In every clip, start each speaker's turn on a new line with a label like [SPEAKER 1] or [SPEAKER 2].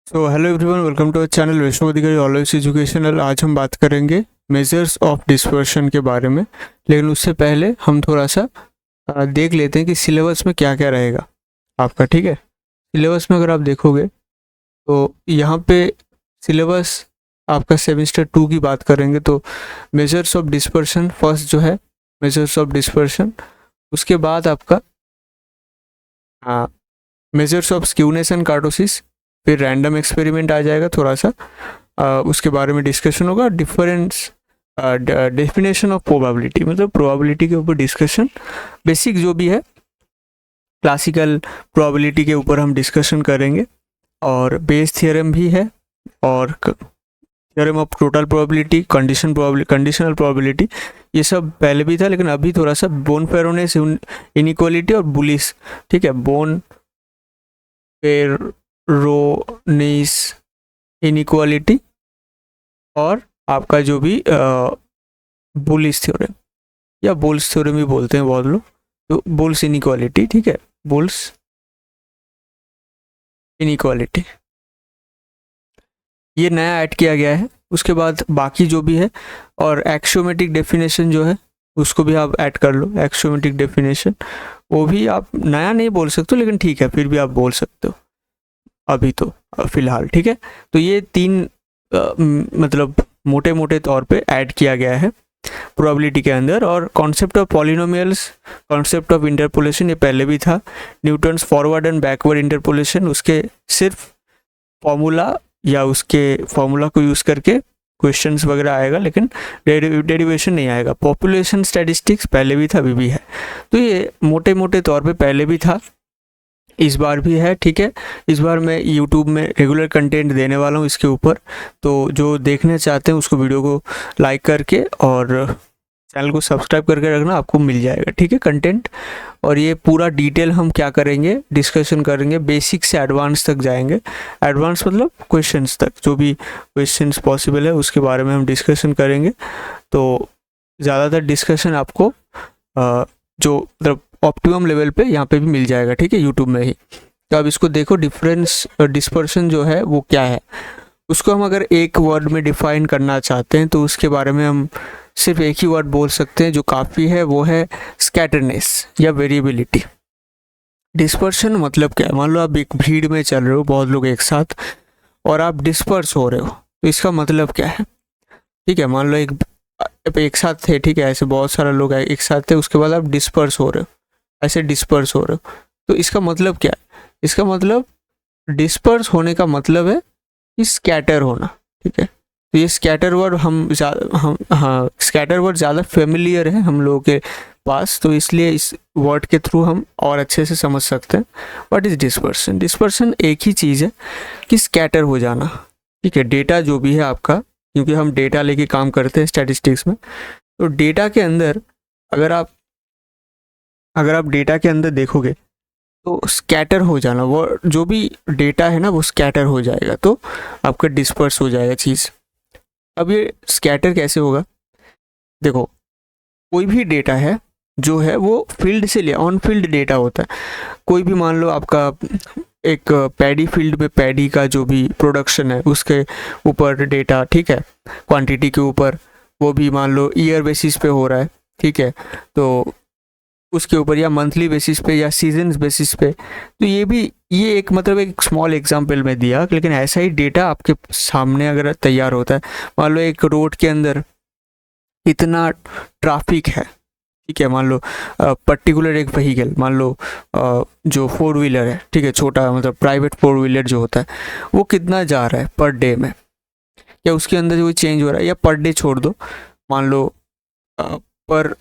[SPEAKER 1] So hello everyone, welcome to our channel Vaishnav Adhikari always educational. आज हम बात करेंगे मेजर्स ऑफ डिस्पर्शन के बारे में, लेकिन उससे पहले हम थोड़ा सा देख लेते हैं कि सिलेबस में क्या क्या रहेगा आपका। ठीक है, सिलेबस में अगर आप देखोगे तो यहाँ पे सिलेबस आपका सेमेस्टर 2 की बात करेंगे तो मेजर्स ऑफ डिस्पर्शन फर्स्ट जो है मेजर्स ऑफ डिस्पर्शन, उसके बाद आपका मेजर्स ऑफ स्क्यूनेस एंड कार्टोसिस, फिर रैंडम एक्सपेरिमेंट आ जाएगा थोड़ा सा, उसके बारे में डिस्कशन होगा। डिफरेंस डेफिनेशन ऑफ प्रोबेबिलिटी, मतलब प्रोबेबिलिटी के ऊपर डिस्कशन, बेसिक जो भी है क्लासिकल प्रोबेबिलिटी के ऊपर हम डिस्कशन करेंगे। और बेस थियरम भी है, और theorem of total probability, conditional probability, ये सब पहले भी था, लेकिन अभी थोड़ा सा बोन फेरोनेस इनइक्वालिटी और बुलिस। ठीक है, बोन फेरोनेस इनइक्वालिटी और आपका जो भी बुलिस थ्योरम या बुल्स थ्योरम भी बोलते हैं बहुत लोग, तो बुल्स इनइक्वालिटी। ठीक है, बुल्स इनइक्वालिटी ये नया ऐड किया गया है। उसके बाद बाकी जो भी है, और एक्सियोमेटिक डेफिनेशन जो है उसको भी आप ऐड कर लो। एक्सियोमेटिक डेफिनेशन वो भी आप नया नहीं बोल सकते, लेकिन ठीक है फिर भी आप बोल सकते हो अभी तो फिलहाल। ठीक है, तो ये तीन मतलब मोटे मोटे तौर पे ऐड किया गया है प्रोबेबिलिटी के अंदर। और concept of polynomials, concept of interpolation, ये पहले भी था। Newton's forward and backward interpolation, उसके सिर्फ फॉर्मूला या उसके फॉर्मूला को यूज़ करके क्वेश्चंस वगैरह आएगा, लेकिन डेरिवेशन नहीं आएगा। पॉपुलेशन स्टैटिस्टिक्स पहले भी था, अभी भी है। तो ये मोटे मोटे तौर पे पहले भी था, इस बार भी है। ठीक है, इस बार मैं यूट्यूब में रेगुलर कंटेंट देने वाला हूँ इसके ऊपर, तो जो देखने चाहते हैं उसको वीडियो को लाइक करके और चैनल को सब्सक्राइब करके रखना, आपको मिल जाएगा। ठीक है, कंटेंट। और ये पूरा डिटेल हम क्या करेंगे, डिस्कशन करेंगे, बेसिक से एडवांस तक जाएंगे। एडवांस मतलब क्वेश्चंस तक, जो भी क्वेश्चंस पॉसिबल है उसके बारे में हम डिस्कशन करेंगे। तो ज़्यादातर डिस्कशन आपको जो मतलब ऑप्टिमम लेवल पे यहाँ पे भी मिल जाएगा। ठीक है, यूट्यूब में ही। तो अब इसको देखो, डिफरेंस डिस्पर्शन जो है वो क्या है, उसको हम अगर एक वर्ड में डिफाइन करना चाहते हैं तो उसके बारे में हम सिर्फ एक ही वर्ड बोल सकते हैं जो काफ़ी है, वो है स्कैटरनेस या वेरिएबिलिटी। डिस्पर्शन मतलब क्या है, मान लो आप एक भीड़ में चल रहे हो, बहुत लोग एक साथ, और आप डिस्पर्स हो रहे हो, तो इसका मतलब क्या है। ठीक है, मान लो एक साथ थे, ठीक है, ऐसे बहुत सारे लोग एक साथ थे, उसके बाद आप डिस्पर्स हो रहे हो, ऐसे डिस्पर्स हो रहे हो, तो इसका मतलब क्या है। इसका मतलब डिस्पर्स होने का मतलब है कि स्कैटर होना। ठीक है, तो ये स्कैटर वर्ड हम स्कैटर वर्ड ज़्यादा फेमिलियर है हम लोगों के पास, तो इसलिए इस वर्ड के थ्रू हम और अच्छे से समझ सकते हैं व्हाट इज़ डिस्पर्सन। डिस्पर्सन एक ही चीज़ है कि स्कैटर हो जाना। ठीक है, डेटा जो भी है आपका, क्योंकि हम डेटा लेके काम करते हैं स्टैटिस्टिक्स में, तो डेटा के अंदर अगर आप डेटा के अंदर देखोगे तो स्कैटर हो जाना, वो जो भी डेटा है ना वो स्कैटर हो जाएगा, तो आपका डिस्पर्स हो जाएगा चीज़। अब ये स्कैटर कैसे होगा, देखो कोई भी डेटा है जो है वो फील्ड से लिया, ऑन फील्ड डेटा होता है। कोई भी मान लो आपका एक पैडी फील्ड में पैडी का जो भी प्रोडक्शन है उसके ऊपर डेटा, ठीक है, क्वांटिटी के ऊपर, वो भी मान लो ईयर बेसिस पे हो रहा है। ठीक है, तो उसके ऊपर, या मंथली बेसिस पे या सीजन्स बेसिस पे, तो ये एक मतलब एक स्मॉल एग्जांपल में दिया, लेकिन ऐसा ही डेटा आपके सामने अगर तैयार होता है, मान लो एक रोड के अंदर इतना ट्रैफिक है, ठीक है, मान लो पर्टिकुलर एक व्हीकल, मान लो जो 4 व्हीलर है, ठीक है, छोटा मतलब प्राइवेट 4 व्हीलर जो होता है, वो कितना जा रहा है पर डे में, या उसके अंदर कोई चेंज हो रहा है, या पर डे छोड़ दो, मान लो पर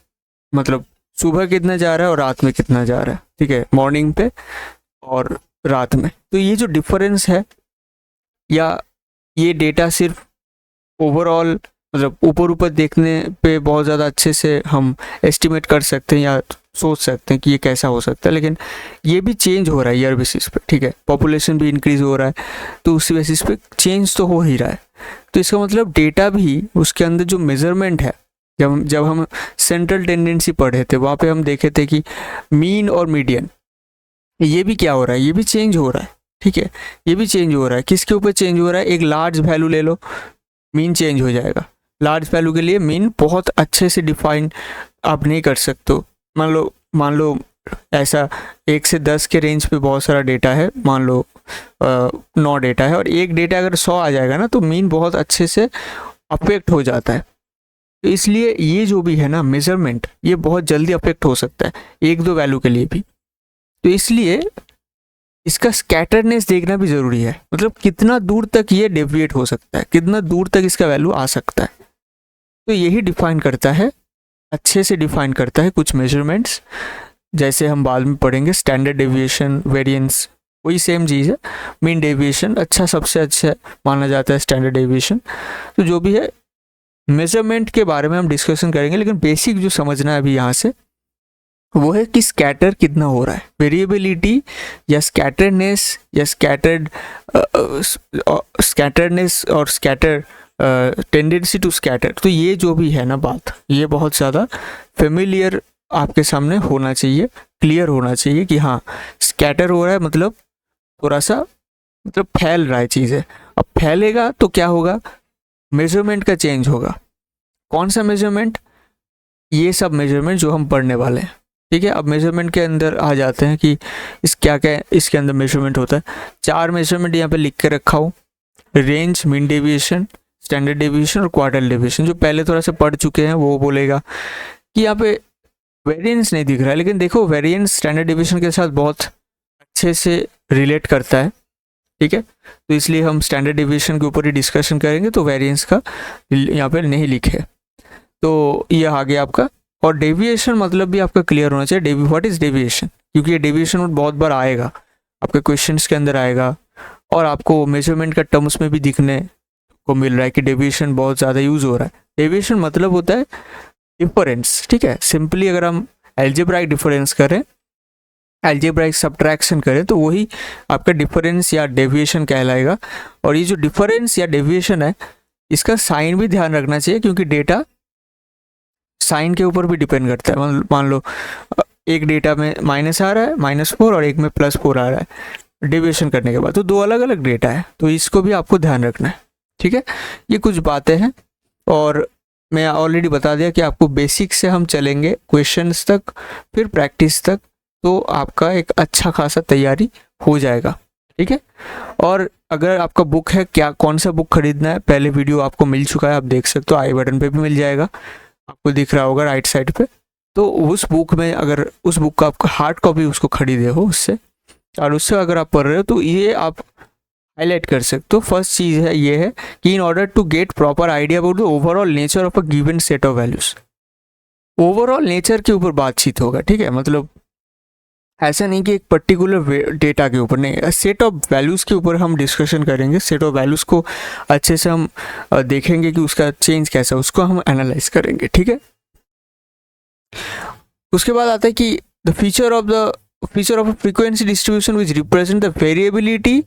[SPEAKER 1] मतलब सुबह कितना जा रहा है और रात में कितना जा रहा है। ठीक है, मॉर्निंग पे और रात में, तो ये जो डिफरेंस है, या ये डेटा सिर्फ ओवरऑल मतलब ऊपर ऊपर देखने पे बहुत ज़्यादा अच्छे से हम एस्टिमेट कर सकते हैं या सोच सकते हैं कि ये कैसा हो सकता है, लेकिन ये भी चेंज हो रहा है ईयर बेसिस पे। ठीक है, पॉपुलेशन भी इंक्रीज हो रहा है, तो उसी बेसिस पे चेंज तो हो ही रहा है। तो इसका मतलब डेटा भी, उसके अंदर जो मेजरमेंट है, जब हम सेंट्रल टेंडेंसी पढ़े थे वहाँ पे हम देखे थे कि मीन और मीडियन, ये भी क्या हो रहा है, ये भी चेंज हो रहा है। ठीक है, ये भी चेंज हो रहा है। किसके ऊपर चेंज हो रहा है? एक लार्ज वैल्यू ले लो, मीन चेंज हो जाएगा। लार्ज वैल्यू के लिए मीन बहुत अच्छे से डिफाइन आप नहीं कर सकते हो। मान लो ऐसा 1 से 10 के रेंज पे बहुत सारा डेटा है, मान लो 9 डेटा है, और एक डेटा अगर 100 आ जाएगा ना, तो मीन बहुत अच्छे से अफेक्ट हो जाता है। तो इसलिए ये जो भी है ना मेजरमेंट, ये बहुत जल्दी अफेक्ट हो सकता है 1-2 वैल्यू के लिए भी। तो इसलिए इसका स्कैटरनेस देखना भी ज़रूरी है, मतलब कितना दूर तक ये डेविएट हो सकता है, कितना दूर तक इसका वैल्यू आ सकता है। तो यही डिफाइन करता है, अच्छे से डिफाइन करता है कुछ मेजरमेंट्स, जैसे हम बाद में पढ़ेंगे। स्टैंडर्ड डेविएशन, वेरिएंस, वही सेम चीज़ है। मीन डेविएशन अच्छा, सबसे अच्छा माना जाता है स्टैंडर्ड डेविएशन। तो जो भी है मेजरमेंट के बारे में हम डिस्कशन करेंगे, लेकिन बेसिक जो समझना है अभी यहाँ से वो है कि स्कैटर कितना हो रहा है, वेरिएबिलिटी या स्कैटरनेस या स्कैटरनेस और स्कैटर टेंडेंसी टू स्कैटर। तो ये जो भी है ना बात, ये बहुत ज़्यादा फेमिलियर आपके सामने होना चाहिए, क्लियर होना चाहिए कि हाँ स्कैटर हो रहा है, मतलब थोड़ा सा मतलब फैल रहा है चीज़ें। अब फैलेगा तो क्या होगा? मेजरमेंट का चेंज होगा। कौन सा मेजरमेंट? ये सब मेजरमेंट जो हम पढ़ने वाले हैं, ठीक है। अब मेजरमेंट के अंदर आ जाते हैं कि क्या क्या इसके अंदर मेजरमेंट होता है। 4 मेजरमेंट यहाँ पे लिख के रखा हूँ, range, mean deviation, standard deviation और क्वार्टाइल डेविएशन। जो पहले थोड़ा सा पढ़ चुके हैं वो बोलेगा कि यहाँ पे वेरिएंस नहीं दिख रहा है, लेकिन देखो वेरिएंस स्टैंडर्ड डेविएशन के साथ बहुत अच्छे से रिलेट करता है, ठीक है। तो इसलिए हम स्टैंडर्ड डेविएशन के ऊपर ही डिस्कशन करेंगे, तो वेरिएंस का यहाँ पे नहीं लिखे। तो ये आ गया आपका। और डेविएशन मतलब भी आपका क्लियर होना चाहिए, व्हाट इज डेविएशन, क्योंकि ये डेविएशन बहुत बार आएगा आपके क्वेश्चंस के अंदर आएगा, और आपको मेजरमेंट का टर्म्स में भी दिखने को मिल रहा है कि डेविएशन बहुत ज़्यादा यूज़ हो रहा है। डेविएशन मतलब होता है डिफरेंस, ठीक है। सिंपली अगर हम एल्जेब्राइक डिफरेंस करें, एल्जेब्राइक सब्ट्रैक्शन करें, तो वही आपका डिफरेंस या डेविएशन कहलाएगा। और ये जो डिफरेंस या डेविएशन है, इसका साइन भी ध्यान रखना चाहिए, क्योंकि डेटा साइन के ऊपर भी डिपेंड करता है। मान लो एक डेटा में माइनस आ रहा है, -4, और एक में +4 आ रहा है डेविएशन करने के बाद, तो 2 अलग अलग डेटा है। तो इसको भी आपको ध्यान रखना है, ठीक है। ये कुछ बातें हैं, और मैं ऑलरेडी बता दिया कि आपको बेसिक से हम चलेंगे क्वेश्चंस तक, फिर प्रैक्टिस तक, तो आपका एक अच्छा खासा तैयारी हो जाएगा, ठीक है। और अगर आपका बुक है, क्या कौन सा बुक खरीदना है, पहले वीडियो आपको मिल चुका है, आप देख सकते हो, आई बटन पे भी मिल जाएगा, आपको दिख रहा होगा राइट साइड पे। तो उस बुक में, अगर उस बुक का आपका हार्ड कॉपी उसको खरीदे हो उससे, और उससे अगर आप पढ़ रहे हो, तो ये आप हाईलाइट कर सकते हो। फर्स्ट चीज़ है ये है कि in order to get proper idea about the overall nature of a given set of values, overall nature के ऊपर बातचीत होगा, ठीक है। मतलब ऐसा नहीं कि एक पर्टिकुलर डेटा के ऊपर, नहीं, सेट ऑफ वैल्यूज़ के ऊपर हम डिस्कशन करेंगे। सेट ऑफ वैल्यूज़ को अच्छे से हम देखेंगे कि उसका चेंज कैसा, उसको हम एनालाइज करेंगे, ठीक है। उसके बाद आता है कि the feature of a frequency distribution which represent the variability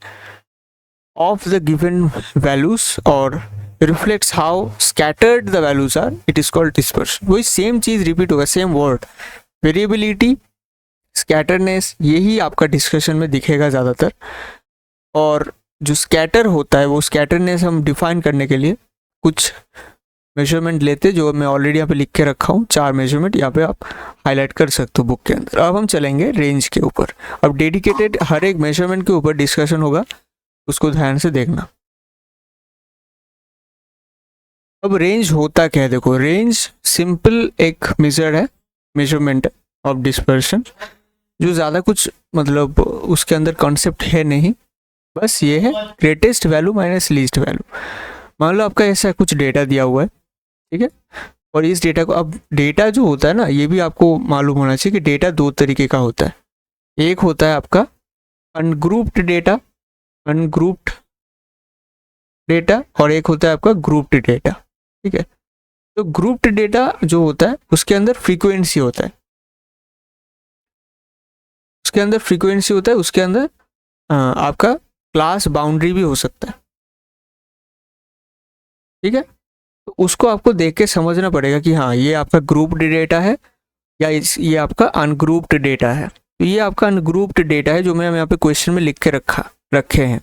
[SPEAKER 1] of the given values or reflects how scattered the values are, it is called dispersion। वही सेम चीज रिपीट होगा, सेम वर्ड, वेरिएबिलिटी, स्कैटरनेस, यही आपका डिस्कशन में दिखेगा ज़्यादातर। और जो स्कैटर होता है, वो स्कैटरनेस हम डिफाइन करने के लिए कुछ मेजरमेंट लेते, जो मैं ऑलरेडी यहाँ पे लिख के रखा हूँ, 4 मेजरमेंट यहाँ पे आप हाईलाइट कर सकते हो बुक के अंदर। अब हम चलेंगे रेंज के ऊपर। अब डेडिकेटेड हर एक मेजरमेंट के ऊपर डिस्कशन होगा, उसको ध्यान से देखना। अब रेंज होता क्या है, देखो रेंज सिंपल एक मेजर है, मेजरमेंट ऑफ डिस्पर्शन, जो ज़्यादा कुछ मतलब उसके अंदर कॉन्सेप्ट है नहीं, बस ये है greatest value minus least value. मान लो आपका ऐसा कुछ डेटा दिया हुआ है, ठीक है, और इस डेटा को, अब डेटा जो होता है ना, ये भी आपको मालूम होना चाहिए कि डेटा 2 तरीके का होता है। एक होता है आपका अनग्रुप्ड डेटा, अनग्रुप्ड डेटा, और एक होता है आपका ग्रुप्ड डेटा, ठीक है। तो ग्रुप्ड डेटा जो होता है उसके अंदर फ्रीक्वेंसी होता है, उसके अंदर फ्रीक्वेंसी होता है, उसके अंदर आपका क्लास बाउंड्री भी हो सकता है, ठीक है। तो उसको आपको देख के समझना पड़ेगा कि हाँ ये आपका ग्रुप्ड डेटा है या ये आपका अनग्रुप्ड डेटा है। तो ये आपका अनग्रुप्ड डेटा है, जो मैं यहाँ पे क्वेश्चन में लिख के रखा, रखे हैं,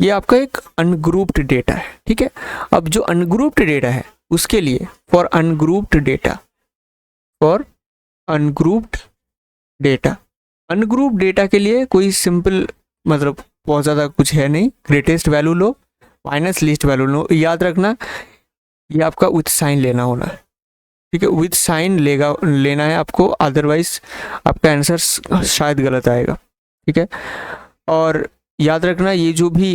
[SPEAKER 1] ये आपका एक अनग्रुप्ड डेटा है, ठीक है। अब जो अनग्रुप्ड डेटा है उसके लिए for ungrouped data ungrouped data के लिए कोई सिंपल मतलब बहुत ज़्यादा कुछ है नहीं, ग्रेटेस्ट वैल्यू लो माइनस लीस्ट वैल्यू लो, याद रखना ये आपका विथ साइन लेना होना है, ठीक है, विथ साइन लेना है आपको, अदरवाइज आपका आंसर शायद गलत आएगा, ठीक है। और याद रखना ये जो भी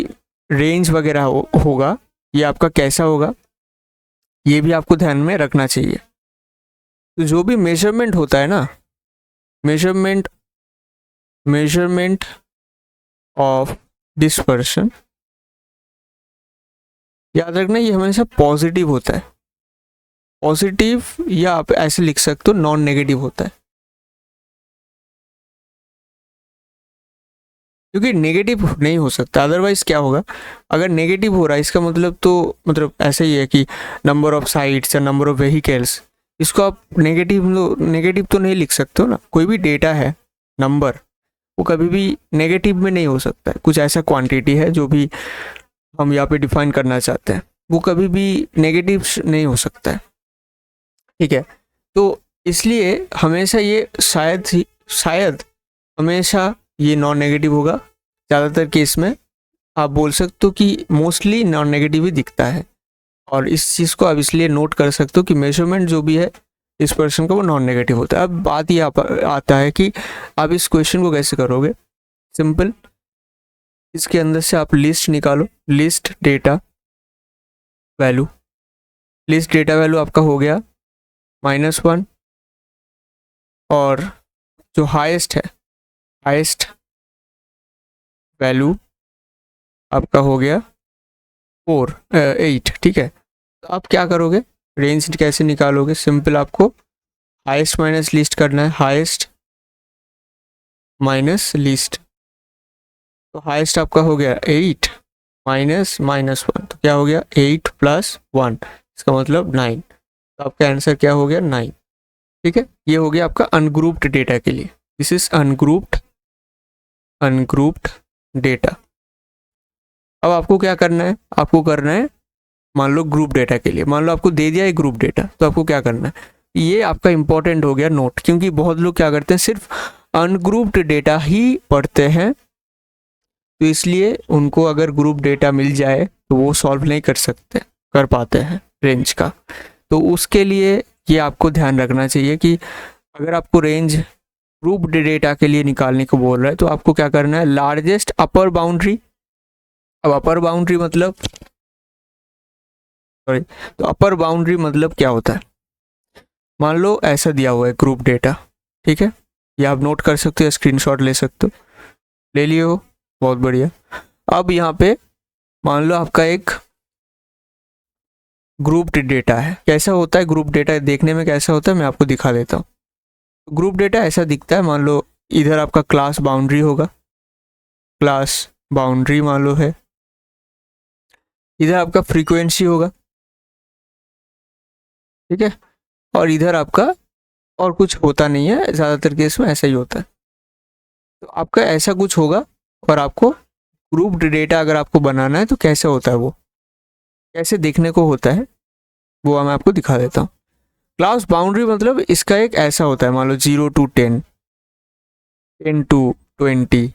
[SPEAKER 1] रेंज वगैरह होगा ये आपका कैसा होगा ये भी आपको ध्यान में रखना चाहिए। तो जो भी मेजरमेंट होता है ना, मेजरमेंट ऑफ डिस्पर्शन, याद रखना ये हमेशा पॉजिटिव होता है, पॉजिटिव या आप ऐसे लिख सकते हो नॉन नेगेटिव होता है, क्योंकि नेगेटिव नहीं हो सकता, अदरवाइज क्या होगा, अगर नेगेटिव हो रहा है इसका मतलब तो मतलब ऐसा ही है कि नंबर ऑफ साइट्स या नंबर ऑफ व्हीकल्स, इसको आप नेगेटिव तो नहीं लिख सकते हो ना, कोई भी डेटा है नंबर वो कभी भी नेगेटिव में नहीं हो सकता है, कुछ ऐसा क्वांटिटी है जो भी हम यहाँ पे डिफाइन करना चाहते हैं वो कभी भी नेगेटिव नहीं हो सकता है, ठीक है। तो इसलिए हमेशा ये शायद हमेशा ये नॉन नेगेटिव होगा, ज़्यादातर केस में आप बोल सकते हो कि मोस्टली नॉन नेगेटिव ही दिखता है, और इस चीज़ को आप इसलिए नोट कर सकते हो कि मेजरमेंट जो भी है इस पर्सन का वो नॉन नेगेटिव होता है। अब बात ये आता है कि आप इस क्वेश्चन को कैसे करोगे, सिंपल, इसके अंदर से आप लिस्ट निकालो, लिस्ट डेटा वैल्यू आपका हो गया -1, और जो हाईएस्ट वैल्यू आपका हो गया 8, ठीक है। तो आप क्या करोगे, रेंज कैसे निकालोगे, सिंपल आपको हाईएस्ट माइनस लीस्ट करना है, हाईएस्ट माइनस लीस्ट, तो हाईएस्ट आपका हो गया 8 -1, तो क्या हो गया 8 + 1, इसका मतलब 9, तो आपका आंसर क्या हो गया 9, ठीक है। ये हो गया आपका अनग्रुप्ड डेटा के लिए, दिस इज अनग्रुप्ड डेटा। अब आपको क्या करना है, आपको करना है मान लो ग्रुप डेटा के लिए, मान लो आपको दे दिया है ग्रुप डेटा, तो आपको क्या करना है, ये आपका इंपॉर्टेंट हो गया नोट, क्योंकि बहुत लोग क्या करते हैं सिर्फ अनग्रुप्ड डेटा ही पढ़ते हैं, तो इसलिए उनको अगर ग्रुप डेटा मिल जाए तो वो सॉल्व नहीं कर पाते हैं रेंज का। तो उसके लिए ये आपको ध्यान रखना चाहिए कि अगर आपको रेंज ग्रुप डेटा के लिए निकालने को बोल रहा है तो आपको क्या करना है, लार्जेस्ट अपर बाउंड्री, अब अपर बाउंड्री मतलब तो अपर बाउंड्री मतलब क्या होता है, मान लो ऐसा दिया हुआ है ग्रुप डेटा, ठीक है, ये आप नोट कर सकते हो, स्क्रीनशॉट ले सकते हो, ले लिए हो, बहुत बढ़िया। अब यहाँ पे मान लो आपका एक ग्रुप डेटा है, कैसा होता है ग्रुप डेटा, देखने में कैसा होता है मैं आपको दिखा देता हूँ। ग्रुप डेटा ऐसा दिखता है, मान लो इधर आपका क्लास बाउंड्री होगा, क्लास बाउंड्री मान लो है, इधर आपका फ्रीक्वेंसी होगा, ठीक है, और इधर आपका और कुछ होता नहीं है, ज़्यादातर केस में ऐसा ही होता है। तो आपका ऐसा कुछ होगा, और आपको ग्रुप डेटा अगर आपको बनाना है तो कैसे होता है, वो कैसे देखने को होता है वो मैं आपको दिखा देता हूँ। क्लास बाउंड्री मतलब इसका एक ऐसा होता है, मान लो 0 to 10, 10 to 20,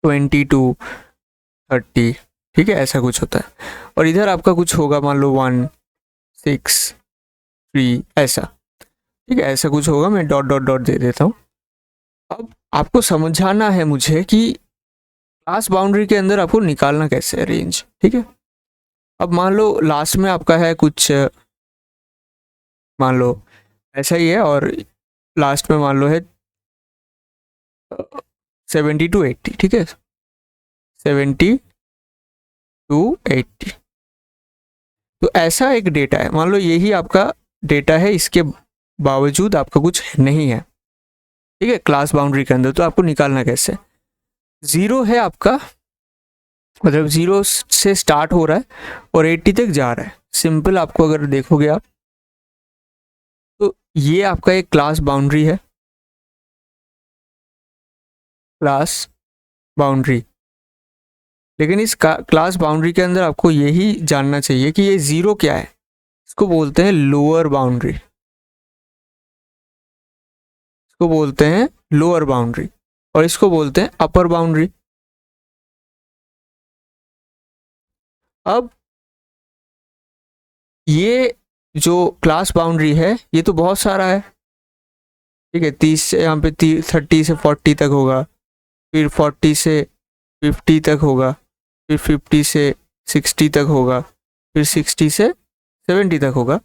[SPEAKER 1] 20 to 30, ठीक है, ऐसा कुछ होता है। और इधर आपका कुछ होगा, मान लो 1, 6, 3, ऐसा, ठीक है, ऐसा कुछ होगा, मैं डॉट डॉट डॉट दे देता हूँ। अब आपको समझाना है मुझे कि क्लास बाउंड्री के अंदर आपको निकालना कैसे है रेंज, ठीक है। अब मान लो लास्ट में आपका है कुछ, मान लो ऐसा ही है, और लास्ट में मान लो है 70 to 80, ठीक है, 70 to 80, तो ऐसा एक डेटा है, मान लो यही आपका डेटा है, इसके बावजूद आपका कुछ नहीं है, ठीक है, क्लास बाउंड्री के अंदर, तो आपको निकालना कैसे, 0 है आपका, मतलब 0 से स्टार्ट हो रहा है और 80 तक जा रहा है, सिंपल आपको अगर देखोगे आप तो ये आपका एक क्लास बाउंड्री है, क्लास बाउंड्री, लेकिन इस क्लास बाउंड्री के अंदर आपको यही जानना चाहिए कि ये ज़ीरो क्या है। इसको बोलते हैं लोअर बाउंड्री, इसको बोलते हैं लोअर बाउंड्री, और इसको बोलते हैं अपर बाउंड्री। अब ये जो क्लास बाउंड्री है ये तो बहुत सारा है, ठीक है। 30 से यहाँ पे 30 से 40 तक होगा, फिर 40 से 50 तक होगा, फिर 50 से 60 तक होगा, फिर 60 से 70 तक होगा,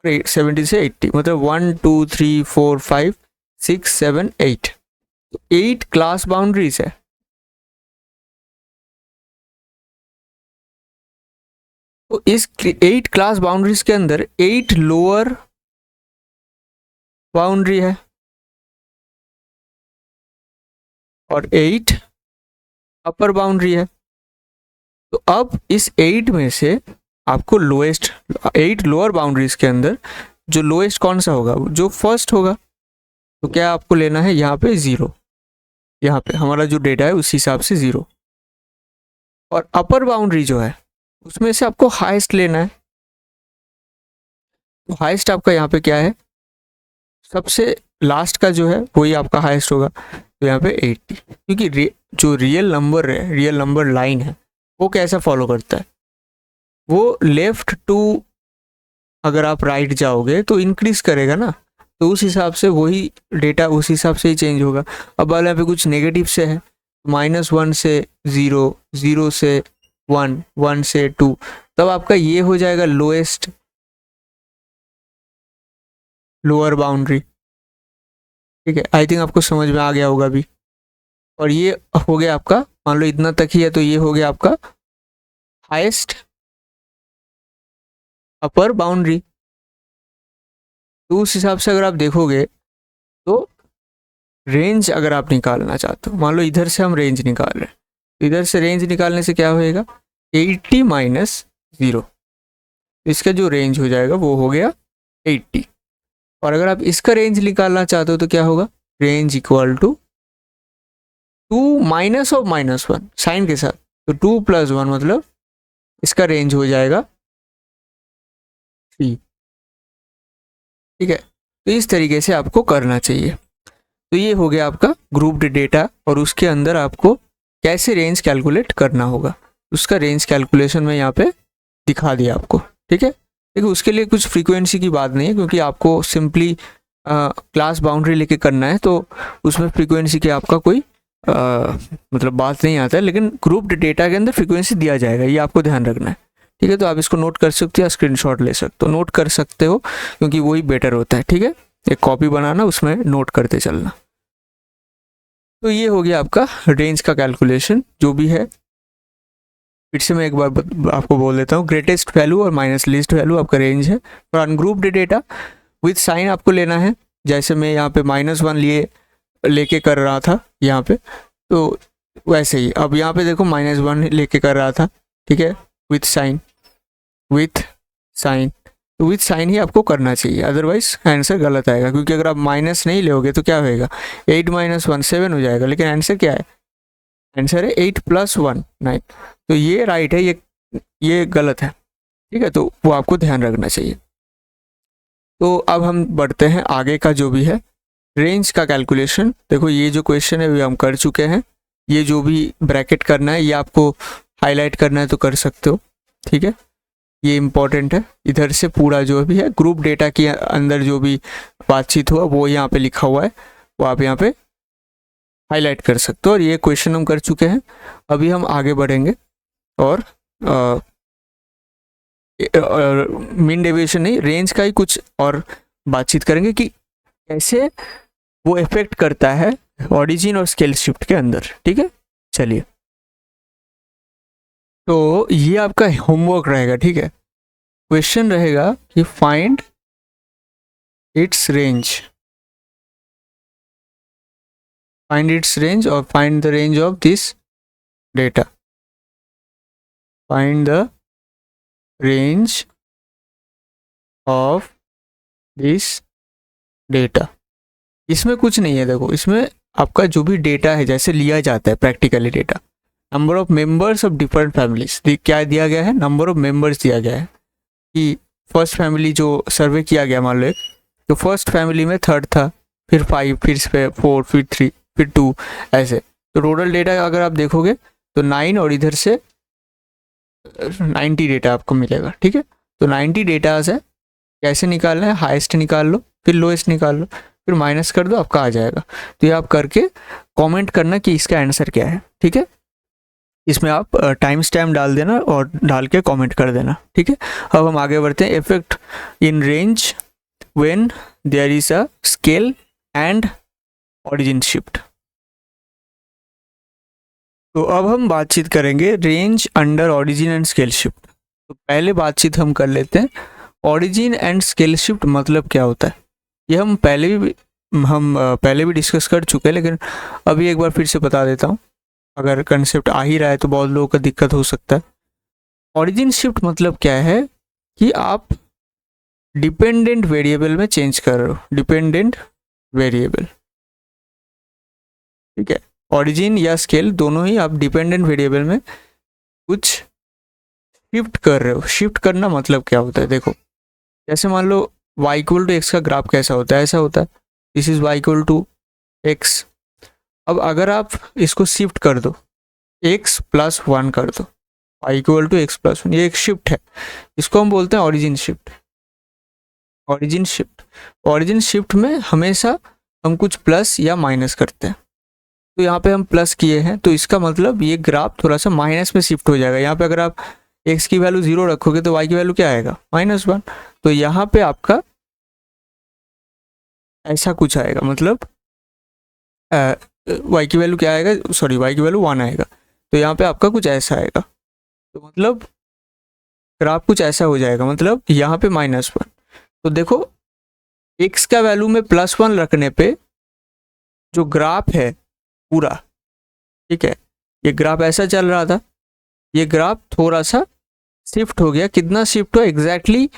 [SPEAKER 1] 70 से 80, मतलब 1 2 3 4 5 6 7 8, 8 क्लास बाउंड्रीज है। तो इस 8 क्लास बाउंड्रीज के अंदर 8 लोअर बाउंड्री है और 8 अपर बाउंड्री है। तो अब इस 8 में से आपको लोएस्ट, 8 लोअर बाउंड्रीज के अंदर जो लोएस्ट कौन सा होगा, जो फर्स्ट होगा। तो क्या आपको लेना है, यहाँ पे 0, यहाँ पे हमारा जो डेटा है उस हिसाब से 0। और अपर बाउंड्री जो है उसमें से आपको हाईएस्ट लेना है। तो हाईएस्ट आपका यहाँ पे क्या है, सबसे लास्ट का जो है वही आपका हाईएस्ट होगा। तो यहाँ पे 80, क्योंकि जो रियल नंबर है, रियल नंबर लाइन है, वो कैसा फॉलो करता है, वो लेफ्ट टू अगर आप राइट जाओगे तो इंक्रीज करेगा ना, तो उस हिसाब से वही डेटा उस हिसाब से ही चेंज होगा। अब वाले यहाँ पे कुछ नेगेटिव से है, -1 से 0, 0 से 1, 1 से 2, तब आपका ये हो जाएगा लोएस्ट लोअर बाउंड्री, ठीक है। आई थिंक आपको समझ में आ गया होगा अभी। और ये हो गया आपका, मान लो इतना तक ही है, तो ये हो गया आपका हाईएस्ट अपर बाउंड्री। तो उस हिसाब से अगर आप देखोगे तो रेंज अगर आप निकालना चाहते हो, मान लो इधर से हम रेंज निकाल रहे हैं, तो इधर से रेंज निकालने से क्या होएगा, 80 माइनस 0, इसका जो रेंज हो जाएगा वो हो गया 80। और अगर आप इसका रेंज निकालना चाहते हो तो क्या होगा, range equal to 2 minus of -1 sign के साथ, तो 2 + 1 मतलब इसका रेंज हो जाएगा 3, ठीक है। तो इस तरीके से आपको करना चाहिए। तो ये हो गया आपका ग्रुप्ड डेटा, और उसके अंदर आपको कैसे रेंज कैलकुलेट करना होगा, उसका रेंज कैलकुलेशन में यहाँ पे दिखा दिया आपको, ठीक है। देखिए उसके लिए कुछ फ्रीक्वेंसी की बात नहीं है, क्योंकि आपको सिंपली क्लास बाउंड्री लेके करना है, तो उसमें फ्रीक्वेंसी की आपका कोई मतलब बात नहीं आता है। लेकिन ग्रुप्ड डेटा के अंदर फ्रीक्वेंसी दिया जाएगा, ये आपको ध्यान रखना है, ठीक है। तो आप इसको नोट कर सकते हो या स्क्रीनशॉट ले सकते हो, नोट कर सकते हो क्योंकि वही बेटर होता है, ठीक है। एक कॉपी बनाना, उसमें नोट करते चलना। तो ये हो गया आपका रेंज का कैलकुलेशन जो भी है। फिर से मैं एक बार आपको बोल देता हूँ, ग्रेटेस्ट वैल्यू और माइनस लीस्ट वैल्यू आपका रेंज है। और अनग्रुप्ड डेटा विथ साइन आपको लेना है, जैसे मैं यहाँ पे -1 लेके कर रहा था यहाँ पे, तो वैसे ही अब यहाँ पे देखो -1 लेके कर रहा था, ठीक है, विथ साइन, विथ साइन, तो विथ साइन ही आपको करना चाहिए, अदरवाइज आंसर गलत आएगा। क्योंकि अगर आप माइनस नहीं लोगे तो क्या होएगा, 8 - 1 7 हो जाएगा, लेकिन आंसर क्या है, आंसर है 8 + 1 9। तो ये राइट है, ये गलत है, ठीक है। तो वो आपको ध्यान रखना चाहिए। तो अब हम बढ़ते हैं आगे का जो भी है रेंज का कैलकुलेशन। देखो ये जो क्वेश्चन है वो हम कर चुके हैं, ये जो भी ब्रैकेट करना है ये आपको हाईलाइट करना है तो कर सकते हो, ठीक है। ये इम्पॉर्टेंट है, इधर से पूरा जो भी है ग्रुप डेटा के अंदर जो भी बातचीत हुआ वो यहाँ पे लिखा हुआ है, वो आप यहाँ पे हाईलाइट कर सकते हो। और ये क्वेश्चन हम कर चुके हैं। अभी हम आगे बढ़ेंगे और मीन डेविएशन नहीं, रेंज का ही कुछ और बातचीत करेंगे कि कैसे वो इफेक्ट करता है ऑरिजिन और स्केल शिफ्ट के अंदर, ठीक है। चलिए, तो ये आपका होमवर्क रहेगा, ठीक है। क्वेश्चन रहेगा कि find its range, find its range और find the range of this data, find the range of this data. इसमें कुछ नहीं है, देखो इसमें आपका जो भी डेटा है जैसे लिया जाता है practically data, number of members of different families, क्या दिया गया है, नंबर ऑफ मेंबर्स दिया गया है कि फर्स्ट फैमिली जो सर्वे किया गया मान लो एक, तो फर्स्ट फैमिली में 3rd था, फिर 5, फिर 4, फिर 3, फिर 2, ऐसे। तो टोटल डेटा अगर आप देखोगे तो 9 और इधर से 90 डेटा आपको मिलेगा, ठीक है। तो 90 डेटाज है, कैसे निकालना है, हाईएस्ट निकाल लो, फिर लोएस्ट निकाल लो, फिर माइनस कर दो, आपका आ जाएगा। तो ये आप करके कमेंट करना कि इसका आंसर क्या है, ठीक है। इसमें आप टाइम स्टैम्प डाल देना और डाल के कमेंट कर देना, ठीक है। अब हम आगे बढ़ते हैं। Effect in range when there is a scale and origin shift. तो अब हम बातचीत करेंगे range under origin and scale shift. तो पहले बातचीत हम कर लेते हैं ऑरिजिन एंड स्केल शिफ्ट मतलब क्या होता है। ये हम पहले भी डिस्कस कर चुके हैं, लेकिन अभी एक बार फिर से बता देता हूँ, अगर कंसेप्ट आ ही रहा है तो बहुत लोगों का दिक्कत हो सकता है। ऑरिजिन शिफ्ट मतलब क्या है कि आप डिपेंडेंट वेरिएबल में चेंज कर रहे हो, डिपेंडेंट वेरिएबल, ठीक है। ऑरिजिन या स्केल दोनों ही आप डिपेंडेंट वेरिएबल में कुछ शिफ्ट कर रहे हो। शिफ्ट करना मतलब क्या होता है, देखो जैसे मान लो y इक्वल टू एक्स का ग्राफ कैसा होता है, ऐसा होता है, this is y equal to X. अब अगर आप इसको शिफ्ट कर दो, x प्लस 1 कर दो, y equal to X plus 1, ये एक शिफ्ट है, इसको हम बोलते हैं origin shift. Origin shift, origin shift में हमेशा हम कुछ प्लस या माइनस करते हैं। तो यहाँ पे हम प्लस किए हैं, तो इसका मतलब ये ग्राफ थोड़ा सा माइनस में शिफ्ट हो जाएगा। यहाँ पे अगर आप x की वैल्यू 0 रखोगे तो y की वैल्यू क्या आएगा, -1। तो यहाँ पे आपका ऐसा कुछ आएगा, मतलब y की वैल्यू क्या आएगा, सॉरी y की वैल्यू 1 आएगा। तो यहाँ पे आपका कुछ ऐसा आएगा, तो मतलब ग्राफ कुछ ऐसा हो जाएगा, मतलब यहाँ पे -1। तो देखो x का वैल्यू में +1 रखने पे जो ग्राफ है पूरा, ठीक है, ये ग्राफ ऐसा चल रहा था, ये ग्राफ थोड़ा सा शिफ्ट हो गया। कितना शिफ्ट हुआ, एग्जैक्टली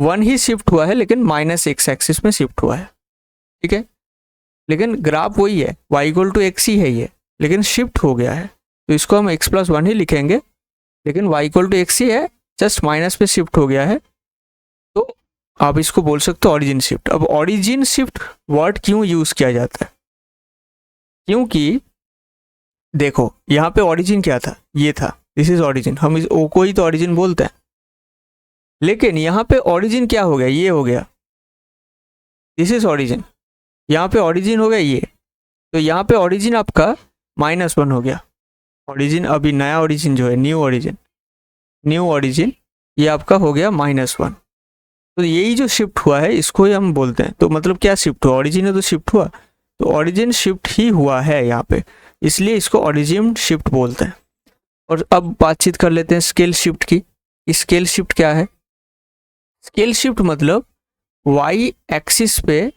[SPEAKER 1] 1 ही शिफ्ट हुआ है, लेकिन -x एक्सिस में शिफ्ट हुआ है, ठीक है। लेकिन ग्राफ वही है, y इक्वल टू एक्स ही है ये, लेकिन शिफ्ट हो गया है। तो इसको हम x प्लस 1 ही लिखेंगे, लेकिन y इक्वल टू एक्स ही है, जस्ट माइनस पे शिफ्ट हो गया है। तो आप इसको बोल सकते हो ऑरिजिन शिफ्ट। अब ऑरिजिन शिफ्ट वर्ड क्यों यूज किया जाता है, क्योंकि देखो यहाँ पे ऑरिजिन क्या था, ये था, दिस इज ऑरिजिन, हम इस ओ को ही तो ऑरिजिन बोलते हैं। लेकिन यहाँ पे ऑरिजिन क्या हो गया, ये हो गया, दिस इज ऑरिजिन, यहाँ पे ऑरिजिन हो गया ये। तो यहाँ पे ऑरिजिन आपका -1 हो गया। ऑरिजिन अभी नया ऑरिजिन जो है, न्यू ऑरिजिन ये आपका हो गया -1। तो यही जो शिफ्ट हुआ है इसको ही हम बोलते हैं। तो मतलब क्या शिफ्ट हुआ, ऑरिजिन है तो शिफ्ट हुआ, तो ऑरिजिन शिफ्ट ही हुआ है यहाँ पे, इसलिए इसको ऑरिजिन शिफ्ट बोलते हैं। और अब बातचीत कर लेते हैं स्केल शिफ्ट की। स्केल शिफ्ट क्या है, स्केल शिफ्ट मतलब y एक्सिस पे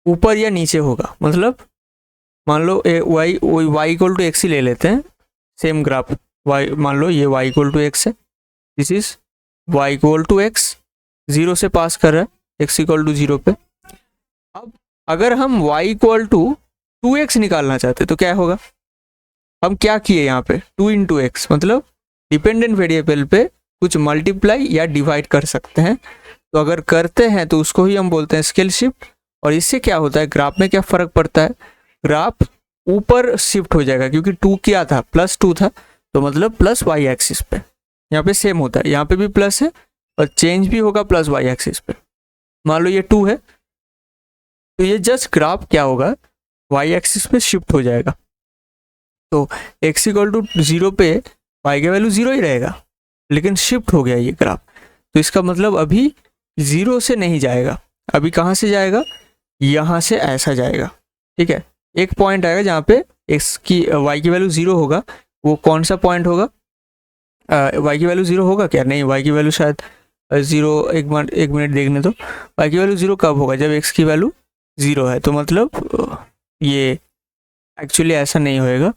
[SPEAKER 1] ऊपर या नीचे होगा। मतलब मान लो y इक्वल टू एक्स ही ले लेते हैं, सेम ग्राफ y, मान लो ये y इक्वल टू एक्स है, this is y equal to X, 0 से पास कर रहा है x इक्वल टू 0 पे। अब अगर हम y इक्वल टू 2x निकालना चाहते तो क्या होगा, हम क्या किए यहाँ पे 2 × x, मतलब डिपेंडेंट वेरिएबल पे कुछ मल्टीप्लाई या डिवाइड कर सकते हैं। तो अगर करते हैं तो उसको ही हम बोलते हैं स्केल शिफ्ट। और इससे क्या होता है, ग्राफ में क्या फर्क पड़ता है, ग्राफ ऊपर शिफ्ट हो जाएगा, क्योंकि 2 क्या था, +2 था, तो मतलब प्लस y एक्सिस पे। यहाँ पे सेम होता है, यहाँ पे भी प्लस है और चेंज भी होगा प्लस y एक्सिस पे। मान लो ये 2 है, तो ये जस्ट ग्राफ क्या होगा, y एक्सिस पे शिफ्ट हो जाएगा। तो x इक्वल टू 0 पे y का वैल्यू 0 ही रहेगा, लेकिन शिफ्ट हो गया ये ग्राफ। तो इसका मतलब अभी 0 से नहीं जाएगा, अभी कहाँ से जाएगा, यहाँ से ऐसा जाएगा, ठीक है। एक पॉइंट आएगा जहाँ पे y की वैल्यू 0 होगा, वो कौन सा पॉइंट होगा, y की वैल्यू 0 होगा क्या, नहीं, y की वैल्यू शायद 0, एक मिनट देखने दो, y की वैल्यू 0 कब होगा, जब x की वैल्यू 0 है। तो मतलब ये एक्चुअली ऐसा नहीं होएगा,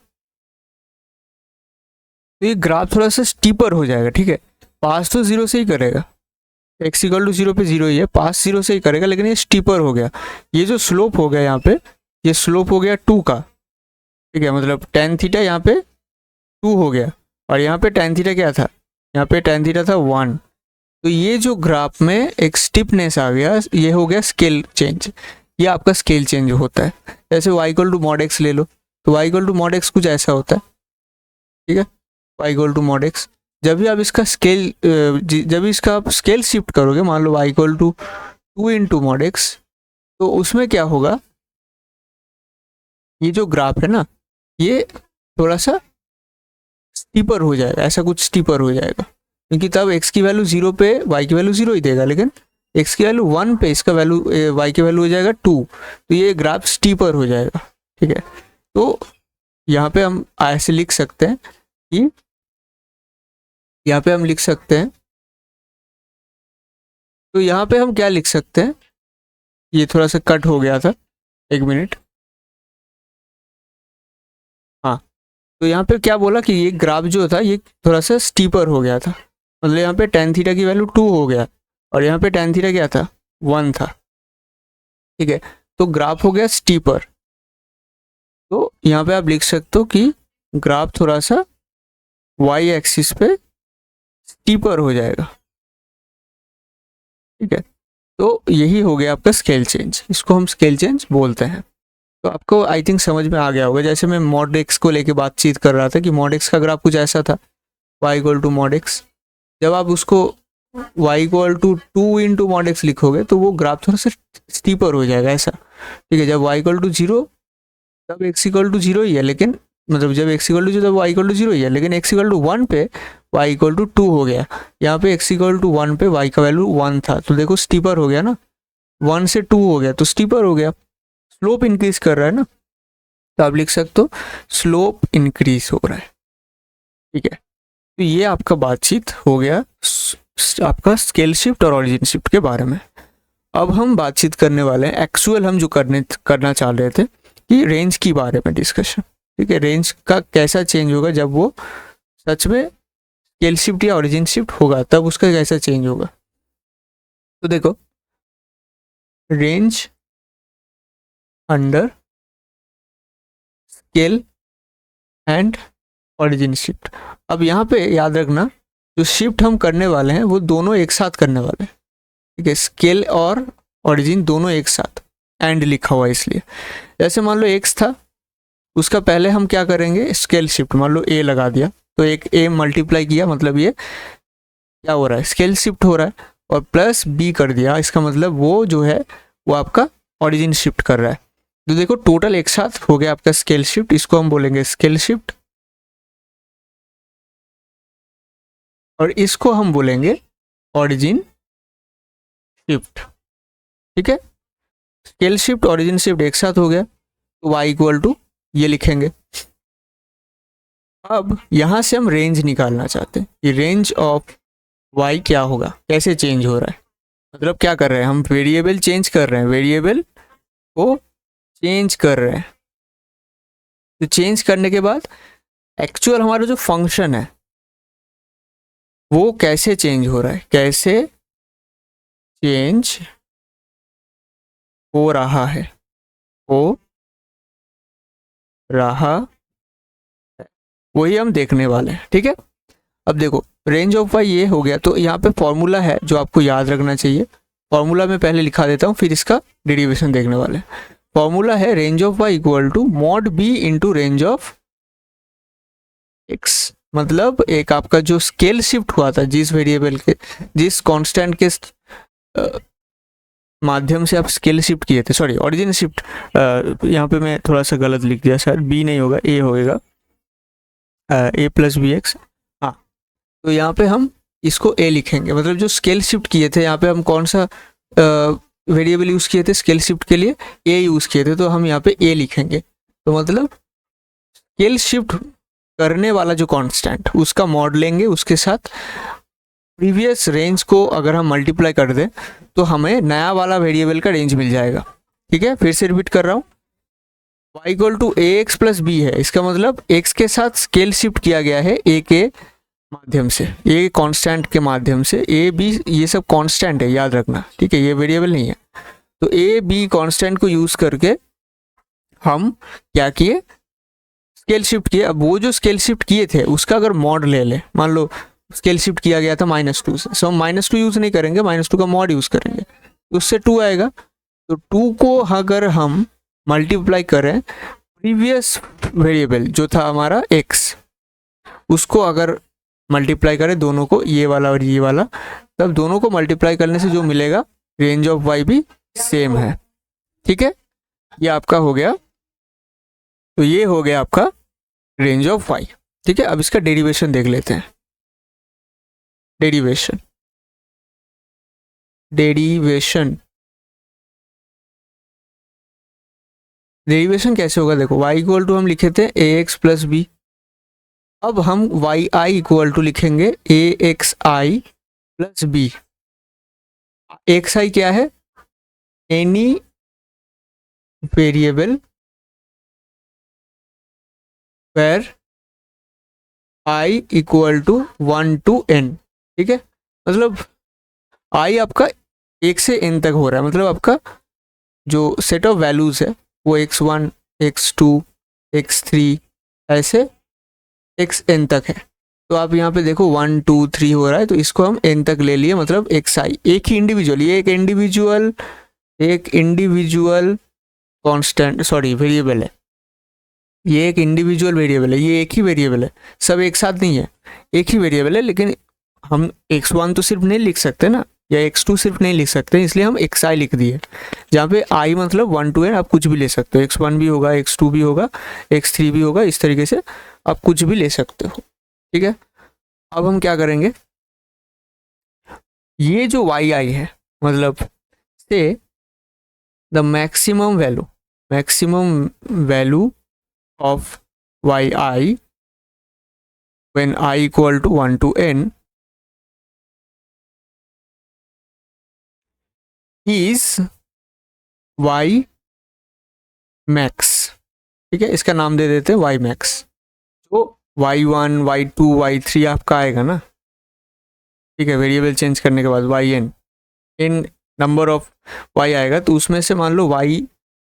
[SPEAKER 1] तो ये ग्राफ थोड़ा सा स्टीपर हो जाएगा, ठीक है। पास तो 0 से ही करेगा, x इक्वल टू 0 पे 0 ही है, पास 0 से ही करेगा, लेकिन ये स्टीपर हो गया। ये जो स्लोप हो गया यहाँ पे, ये स्लोप हो गया 2 का, ठीक है, मतलब tan थीटा यहाँ पे 2 हो गया, और यहाँ पे tan थीटा क्या था, यहाँ पे tan थीटा था 1। तो ये जो ग्राफ में एक स्टिफनेस आ गया, ये हो गया स्केल चेंज। ये आपका स्केल चेंज होता है। जैसे y equal to mod x ले लो, तो y equal to mod x कुछ ऐसा होता है, ठीक है। y equal to mod x, जब भी आप इसका स्केल जब भी इसका आप स्केल शिफ्ट करोगे, मान लो y equal to 2 into mod x, तो उसमें क्या होगा, ये जो ग्राफ है ना, ये थोड़ा सा स्टीपर हो जाएगा, ऐसा कुछ स्टीपर हो जाएगा, क्योंकि तब x की वैल्यू 0 पे y की वैल्यू 0 ही देगा, लेकिन x की वैल्यू 1 पे इसका वैल्यू y की वैल्यू हो जाएगा 2, तो ये ग्राफ स्टीपर हो जाएगा, ठीक है। तो यहाँ पे हम ऐसे लिख सकते हैं कि यहाँ पे हम लिख सकते हैं, तो यहाँ पे हम क्या लिख सकते हैं, ये थोड़ा सा कट हो गया था, 1 मिनट। हाँ, तो यहाँ पे क्या बोला कि ये ग्राफ जो था ये थोड़ा सा स्टीपर हो गया था, मतलब यहाँ पे tan थीटा की वैल्यू 2 हो गया, और यहाँ पे tan थीटा क्या था, 1 था, ठीक है। तो ग्राफ हो गया स्टीपर। तो यहाँ पे आप लिख सकते हो कि ग्राफ थोड़ा सा y एक्सिस पे स्टीपर हो जाएगा, ठीक है। तो यही हो गया आपका स्केल चेंज, इसको हम स्केल चेंज बोलते हैं। तो आपको आई थिंक समझ में आ गया होगा। जैसे मैं मॉड एक्स को लेके बातचीत कर रहा था कि मॉड एक्स का ग्राफ कुछ ऐसा था, y equal to mod X. जब आप उसको y equal to 2 into mod X लिखोगे तो वो ग्राफ थोड़ा सा स्टीपर हो जाएगा, ऐसा, ठीक है। जब y इक्वल टू 0 तब x इक्वल टू 0 ही है, लेकिन मतलब जब x इक्वल टू 0 तब y इक्वल टू 0 ही है, लेकिन x इक्वल टू 1 पे y इक्वल टू 2 हो गया। यहाँ पे x इक्वल टू 1 पे y का वैल्यू 1 था, तो देखो स्टीपर हो गया ना, 1 से 2 हो गया तो स्टीपर हो गया, स्लोप इंक्रीज कर रहा है ना, तो आप लिख सकते हो स्लोप इंक्रीज हो रहा है, ठीक है। तो ये आपका बातचीत हो गया आपका स्केल शिफ्ट और ऑरिजिन शिफ्ट के बारे में। अब हम बातचीत करने वाले हैं एक्चुअल हम जो करना चाह रहे थे कि रेंज के बारे में डिस्कशन, ठीक है। रेंज का कैसा चेंज होगा जब वो सच में स्केल शिफ्ट या ऑरिजिन शिफ्ट होगा, तब उसका कैसा चेंज होगा। तो देखो, range under scale and origin shift. अब यहाँ पे याद रखना, जो शिफ्ट हम करने वाले हैं वो दोनों एक साथ करने वाले हैं, ठीक है। स्केल और ऑरिजिन दोनों एक साथ, एंड लिखा हुआ है इसलिए। जैसे मान लो x था, उसका पहले हम क्या करेंगे, स्केल शिफ्ट, मान लो a लगा दिया, तो एक a मल्टीप्लाई किया, मतलब ये क्या हो रहा है, स्केल शिफ्ट हो रहा है, और प्लस b कर दिया, इसका मतलब वो जो है वो आपका ऑरिजिन शिफ्ट कर रहा है। तो देखो टोटल एक साथ हो गया आपका स्केल शिफ्ट, इसको हम बोलेंगे स्केल शिफ्ट, और इसको हम बोलेंगे ऑरिजिन शिफ्ट, ठीक है। स्केल शिफ्ट ऑरिजिन शिफ्ट एक साथ हो गया, तो y इक्वल टू ये लिखेंगे। अब यहां से हम रेंज निकालना चाहते हैं कि रेंज ऑफ y क्या होगा, कैसे चेंज हो रहा है, मतलब क्या कर रहे हैं हम, वेरिएबल चेंज कर रहे हैं, वेरिएबल को चेंज कर रहे हैं। तो चेंज करने के बाद एक्चुअल हमारा जो फंक्शन है वो कैसे चेंज हो रहा है, कैसे चेंज हो रहा है, हो रहा है, वही हम देखने वाले हैं, ठीक है। अब देखो रेंज ऑफ वाई ये हो गया, तो यहाँ पे फॉर्मूला है जो आपको याद रखना चाहिए। फॉर्मूला मैं पहले लिखा देता हूँ, फिर इसका डेरिवेशन देखने वाले हैं। फॉर्मूला है range of Y equal to mod B into range of X. मतलब एक आपका जो स्केल शिफ्ट हुआ था, जिस वेरिएबल के, जिस कांस्टेंट के माध्यम से आप स्केल शिफ्ट किए थे, सॉरी ऑरिजिन शिफ्ट, यहाँ पे मैं थोड़ा सा गलत लिख दिया, शायद बी नहीं होगा, ए होगा, ए प्लस बी एक्स। हाँ, तो यहाँ पे हम इसको ए लिखेंगे, मतलब जो स्केल शिफ्ट किए थे, यहाँ पे हम कौन सा वेरिएबल यूज़ किए थे स्केल शिफ्ट के लिए, ए यूज़ किए थे, तो हम यहाँ पे ए लिखेंगे। तो मतलब स्केल शिफ्ट करने वाला जो कांस्टेंट, उसका मॉड लेंगे, उसके साथ प्रीवियस रेंज को अगर हम मल्टीप्लाई कर दें तो हमें नया वाला वेरिएबल का रेंज मिल जाएगा, ठीक है। फिर से रिपीट कर रहा हूँ, y equal to A x plus B है, इसका मतलब x के साथ स्केल शिफ्ट किया गया है a के माध्यम से, a कांस्टेंट के माध्यम से, a b ये सब कांस्टेंट है, याद रखना, ठीक है, ये वेरिएबल नहीं है। तो a b कांस्टेंट को यूज करके हम क्या किए, स्केल शिफ्ट किए, अब वो जो स्केल शिफ्ट किए थे उसका अगर मॉड ले ले, मान लो स्केल शिफ्ट किया गया था -2 से, सो हम -2 यूज़ नहीं करेंगे, -2 का मॉड यूज़ करेंगे, उससे 2 आएगा। तो 2 को अगर हम मल्टीप्लाई करें प्रीवियस वेरिएबल जो था हमारा x, उसको अगर मल्टीप्लाई करें दोनों को, ये वाला और ये वाला, तब दोनों को मल्टीप्लाई करने से जो मिलेगा रेंज ऑफ y भी सेम है। ठीक है, ये आपका हो गया। तो ये हो गया आपका रेंज ऑफ y। ठीक है, अब इसका डेरिवेशन देख लेते हैं। डेरिवेशन डेरिवेशन डेरिवेशन कैसे होगा, देखो y इक्वल टू हम लिखे थे ax प्लस बी, अब हम yi इक्वल टू लिखेंगे axi प्लस बी। xi क्या है, any variable where i equal to 1 to n। ठीक है, मतलब i आपका 1 से n तक हो रहा है, मतलब आपका जो सेट ऑफ वैल्यूज है वो x1 x2 x3 ऐसे xn तक है। तो आप यहाँ पे देखो 1 2 3 हो रहा है, तो इसको हम n तक ले लिए, मतलब xi एक ही इंडिविजुअल, ये एक इंडिविजुअल कांस्टेंट सॉरी वेरिएबल है, ये एक इंडिविजुअल वेरिएबल है, ये एक ही वेरिएबल है, सब एक साथ नहीं है, एक ही वेरिएबल है। लेकिन हम x1 तो सिर्फ नहीं लिख सकते ना, या x2 सिर्फ नहीं लिख सकते, इसलिए हम xi लिख दिए, जहाँ पे i मतलब 1 to n आप कुछ भी ले सकते हो, x1 भी होगा, x2 भी होगा, x3 भी होगा, इस तरीके से आप कुछ भी ले सकते हो। ठीक है, अब हम क्या करेंगे, ये जो yi है, मतलब से the maximum value of yi when I equal to 1 to n is y max। ठीक है, इसका नाम दे देते हैं y max। तो y1 y2 y3 आपका आएगा ना, ठीक है, वेरिएबल चेंज करने के बाद yn नंबर ऑफ y आएगा, तो उसमें से मान लो y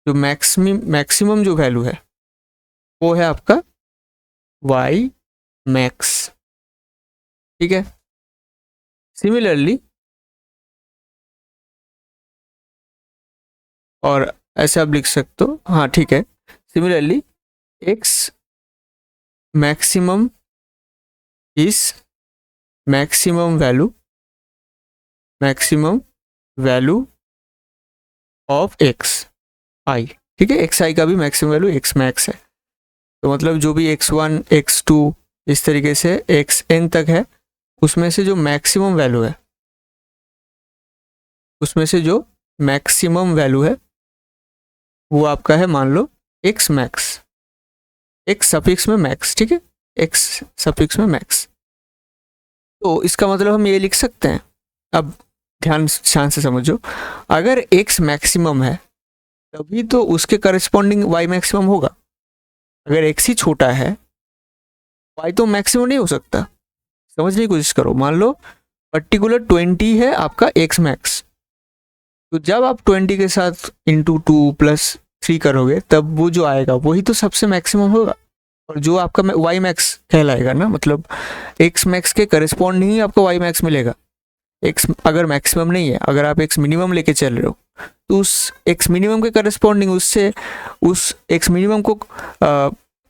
[SPEAKER 1] जो मैक्सिमम जो वैल्यू है वो है आपका y max। ठीक है, सिमिलरली और ऐसे आप लिख सकते हो, हाँ ठीक है, similarly x maximum is maximum value of xi। ठीक है, xi का भी मैक्सिमम वैल्यू x मैक्स है, तो मतलब जो भी x1 x2 इस तरीके से xn तक है, उसमें से जो मैक्सिमम वैल्यू है, वो आपका है मान लो x मैक्स, x सफिक्स में मैक्स। ठीक है, x सफिक्स में मैक्स। तो इसका मतलब हम ये लिख सकते हैं, अब ध्यान से समझो, अगर x मैक्सिमम है तभी तो उसके करस्पॉन्डिंग y मैक्सिमम होगा। अगर x ही छोटा है y तो मैक्सिमम नहीं हो सकता। समझने की कोशिश करो, मान लो पर्टिकुलर 20 है आपका x मैक्स, तो जब आप 20 के साथ इंटू 2 + 3 करोगे तब वो जो आएगा वही तो सबसे मैक्सिमम होगा, और जो आपका y मैक्स कहलाएगा ना, मतलब x मैक्स के करस्पॉन्डिंग ही आपको y मैक्स मिलेगा। x अगर मैक्सिमम नहीं है, अगर आप x मिनिमम लेके चल रहे हो, तो उस x मिनिमम के करस्पॉन्डिंग उस x मिनिमम को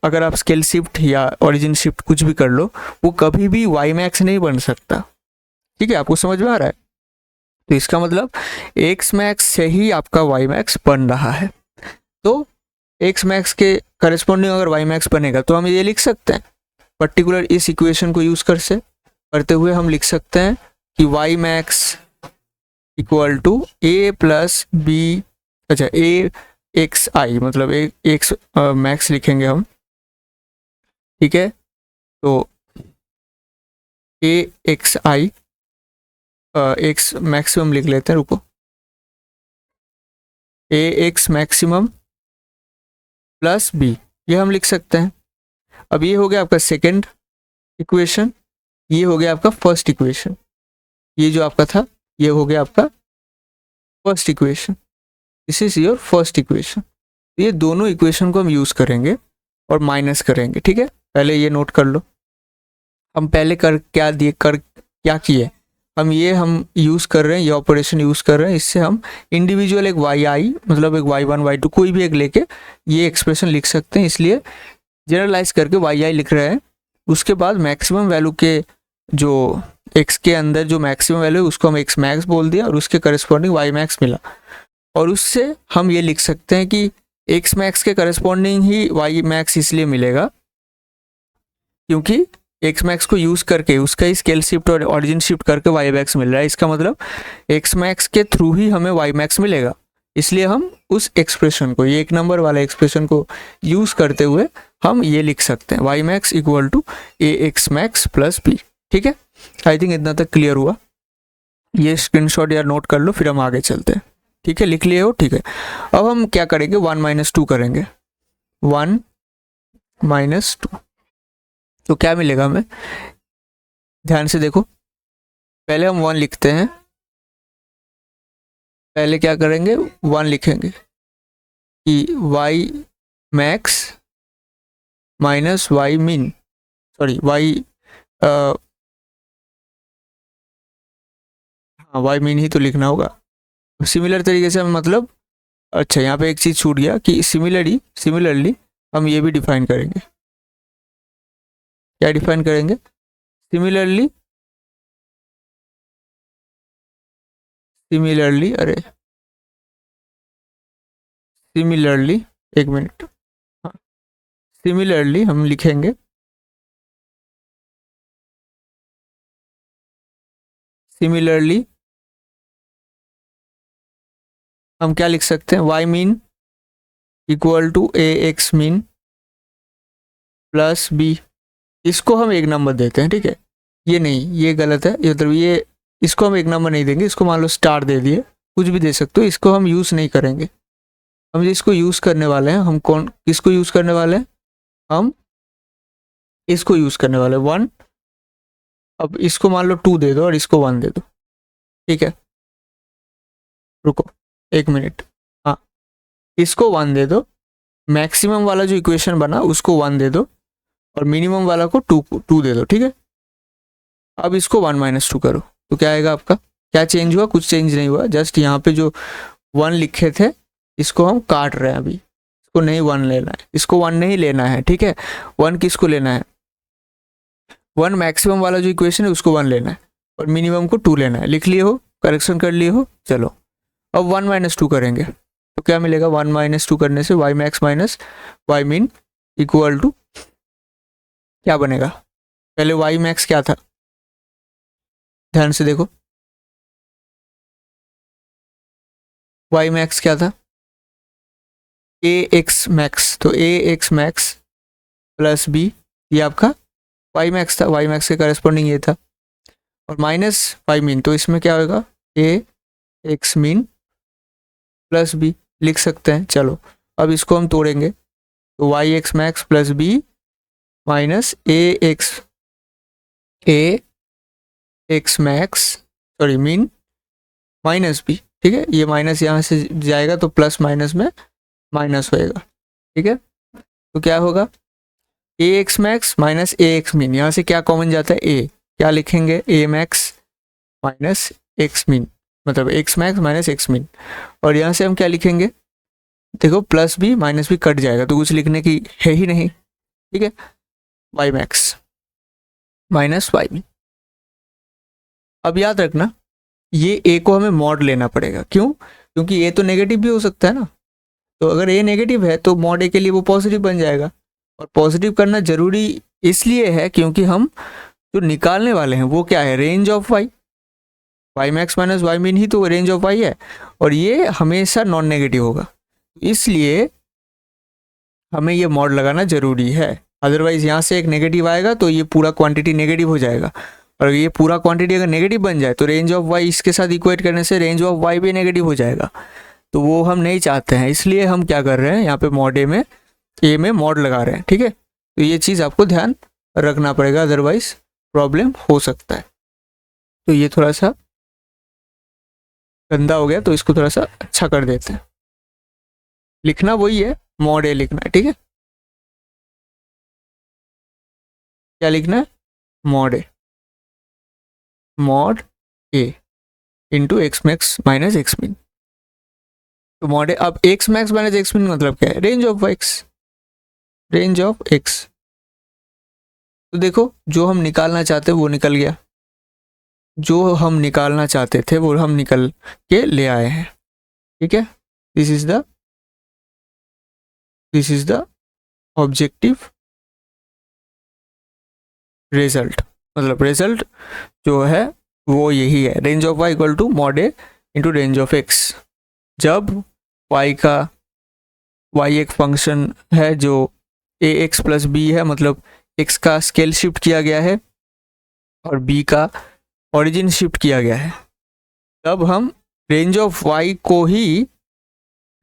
[SPEAKER 1] अगर आप स्केल शिफ्ट या ओरिजिन शिफ्ट कुछ भी कर लो, वो कभी भी y मैक्स नहीं बन सकता। ठीक है, आपको समझ में आ रहा है? तो इसका मतलब x मैक्स से ही आपका y मैक्स बन रहा है। तो x मैक्स के करस्पॉन्डिंग अगर y मैक्स बनेगा तो हम ये लिख सकते हैं, पर्टिकुलर इस इक्वेशन को यूज करते हुए हम लिख सकते हैं कि y max equal to a plus B, अच्छा a एक्स आई, मतलब x मैक्स लिखेंगे हम। ठीक है, तो a X I X maximum लिख लेते हैं, रुको, a X maximum plus b, ये हम लिख सकते हैं। अब ये हो गया आपका सेकेंड इक्वेशन, ये हो गया आपका फर्स्ट इक्वेशन, ये जो आपका था ये हो गया आपका first equation, this is your first equation. ये दोनों इक्वेशन को हम यूज करेंगे और माइनस करेंगे, ठीक है। पहले ये नोट कर लो, हम पहले क्या किए, हम यूज़ कर रहे हैं, ये ऑपरेशन यूज़ कर रहे हैं, इससे हम इंडिविजुअल एक वाई आई मतलब एक y1 y2 कोई भी एक लेके ये एक्सप्रेशन लिख सकते हैं, इसलिए जनरलाइज करके वाई आई लिख रहे हैं। उसके बाद मैक्सिमम वैल्यू के जो x के अंदर जो मैक्सिमम वैल्यू है उसको हम x मैक्स बोल दिया और उसके करस्पॉन्डिंग y मैक्स मिला, और उससे हम ये लिख सकते हैं कि x मैक्स के करस्पॉन्डिंग ही y मैक्स इसलिए मिलेगा क्योंकि एक्स मैक्स को यूज़ करके उसका ही स्केल शिफ्ट और ऑरिजिन शिफ्ट करके वाई मैक्स मिल रहा है। इसका मतलब एक्स मैक्स के थ्रू ही हमें वाई मैक्स मिलेगा, इसलिए हम उस एक्सप्रेशन को, ये एक नंबर वाला एक्सप्रेशन को यूज़ करते हुए हम ये लिख सकते हैं Y max equal to A x max plus B. ठीक है, आई थिंक इतना तक क्लियर हुआ। ये स्क्रीनशॉट या नोट कर लो, फिर हम आगे चलते हैं। ठीक है, लिख लिए हो? ठीक है, अब हम क्या करेंगे, 1 माइनस 2 करेंगे। 1 माइनस 2 तो क्या मिलेगा हमें, ध्यान से देखो। पहले हम 1 लिखते हैं, पहले क्या करेंगे 1 लिखेंगे कि Y max minus Y mean, sorry Y हाँ वाई मीन ही तो लिखना होगा। सिमिलर तरीके से हम मतलब, अच्छा यहाँ पे एक चीज़ छूट गया कि सिमिलरली हम ये भी डिफाइन करेंगे। क्या डिफाइन करेंगे? सिमिलरली अरे सिमिलरली, एक मिनट, हाँ सिमिलरली हम लिखेंगे सिमिलरली हम क्या लिख सकते हैं, Y mean equal to A x mean plus B. इसको हम एक नंबर देते हैं, ठीक है, ये नहीं, ये गलत है, ये मतलब ये इसको हम एक नंबर नहीं देंगे, इसको मान लो स्टार दे दिए, कुछ भी दे सकते हो, इसको हम यूज़ नहीं करेंगे। हम जिसको यूज़ करने वाले हैं, हम किसको यूज़ करने वाले हैं, हम इसको यूज़ करने वाले हैं 1। अब इसको मान लो 2 दे दो और इसको 1 दे दो, ठीक है, रुको 1 मिनट, हाँ इसको 1 दे दो, मैक्सिमम वाला जो इक्वेशन बना उसको 1 दे दो और मिनिमम वाला को 2 दे दो, ठीक है। अब इसको 1 माइनस 2 करो तो क्या आएगा आपका, क्या चेंज हुआ? कुछ चेंज नहीं हुआ, जस्ट यहाँ पे जो 1 लिखे थे इसको हम काट रहे हैं अभी, इसको नहीं 1 लेना है, इसको 1 नहीं लेना है, ठीक है। 1 किसको लेना है? 1 मैक्सिमम वाला जो इक्वेशन है उसको 1 लेना है और मिनिमम को 2 लेना है। लिख लिए हो, करेक्शन कर लिए हो, चलो अब 1 माइनस 2 करेंगे तो क्या मिलेगा, 1 माइनस 2 करने से Y max minus Y mean equal to क्या बनेगा, पहले वाई मैक्स क्या था, ध्यान से देखो, वाई मैक्स क्या था, ए एक्स मैक्स, तो ए एक्स मैक्स प्लस बी, ये आपका वाई मैक्स था, वाई मैक्स के करस्पॉन्डिंग ये था, और माइनस वाई मीन, तो इसमें क्या होगा, ए एक्स मीन प्लस बी लिख सकते हैं। चलो अब इसको हम तोड़ेंगे तो y x max plus B minus ए x max sorry mean minus b, ठीक है, ये माइनस यहाँ से जाएगा तो प्लस माइनस में माइनस होएगा, ठीक है। तो क्या होगा, ए एक्स मैक्स माइनस ए एक्स मीन, यहाँ से क्या कॉमन जाता है, ए, क्या लिखेंगे, A max minus X mean, मतलब X max minus X mean, और यहाँ से हम क्या लिखेंगे, देखो plus B minus B cut जाएगा तो कुछ लिखने की है ही नहीं, ठीक है, Y max minus Y mean. अब याद रखना ये ए को हमें मॉड लेना पड़ेगा, क्यों? क्योंकि ए तो नेगेटिव भी हो सकता है ना, तो अगर ए नेगेटिव है तो मॉड ए के लिए वो पॉजिटिव बन जाएगा, और पॉजिटिव करना जरूरी इसलिए है क्योंकि हम जो निकालने वाले हैं वो क्या है, range of Y, Y max minus Y mean ही तो रेंज ऑफ वाई है, और ये हमेशा नॉन नेगेटिव होगा, इसलिए हमें ये मॉड लगाना जरूरी है। अदरवाइज यहाँ से एक नेगेटिव आएगा तो ये पूरा क्वांटिटी नेगेटिव हो जाएगा, और ये पूरा क्वांटिटी अगर नेगेटिव बन जाए तो रेंज ऑफ वाई इसके साथ इक्वेट करने से रेंज ऑफ वाई भी नेगेटिव हो जाएगा, तो वो हम नहीं चाहते हैं, इसलिए हम क्या कर रहे हैं, यहाँ पे मॉड ए में मॉड लगा रहे हैं, ठीक है। तो ये चीज़ आपको ध्यान रखना पड़ेगा, अदरवाइज प्रॉब्लम हो सकता है। तो ये थोड़ा सा गंदा हो गया तो इसको थोड़ा सा अच्छा कर देते हैं, लिखना वही है, मॉड ए लिखना है, ठीक है। क्या लिखना है, मॉड ए into x max minus x min. तो मॉड ए, अब एक्स मैक्स माइनस एक्स मिन मतलब क्या है, range of x, range of x. तो देखो जो हम निकालना चाहते वो निकल गया, जो हम निकालना चाहते थे वो हम निकल के ले आए हैं। ठीक है, this is the objective result, मतलब रिजल्ट जो है वो यही है, range of Y equal to mod A into range of X. जब वाई एक फंक्शन है जो ए एक्स प्लस बी है, मतलब एक्स का स्केल शिफ्ट किया गया है और बी का ओरिजिन शिफ्ट किया गया है, तब हम रेंज ऑफ वाई को ही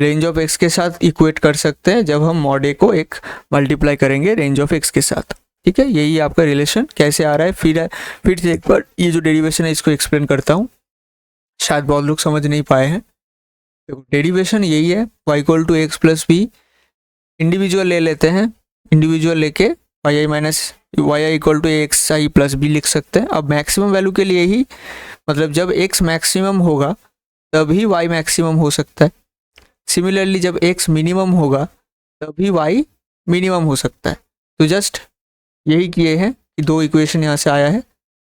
[SPEAKER 1] रेंज ऑफ एक्स के साथ इक्वेट कर सकते हैं जब हम मॉड ए को एक मल्टीप्लाई करेंगे रेंज ऑफ एक्स के साथ। ठीक है, यही आपका रिलेशन कैसे आ रहा है। फिर से एक बार ये जो डेरिवेशन है इसको एक्सप्लेन करता हूँ, शायद बहुत लोग समझ नहीं पाए हैं। देखो डेरिवेशन यही है, y equal to X plus B, individual ले लेते हैं, इंडिविजुअल लेके Y I minus Y I equal to X I plus B लिख सकते हैं। अब मैक्सिमम वैल्यू के लिए ही, मतलब जब x मैक्सिमम होगा तभी y मैक्सिमम हो सकता है, सिमिलरली जब x मिनिमम होगा तभी y मिनिमम हो सकता है। तो जस्ट यही किए हैं कि दो इक्वेशन यहाँ से आया है,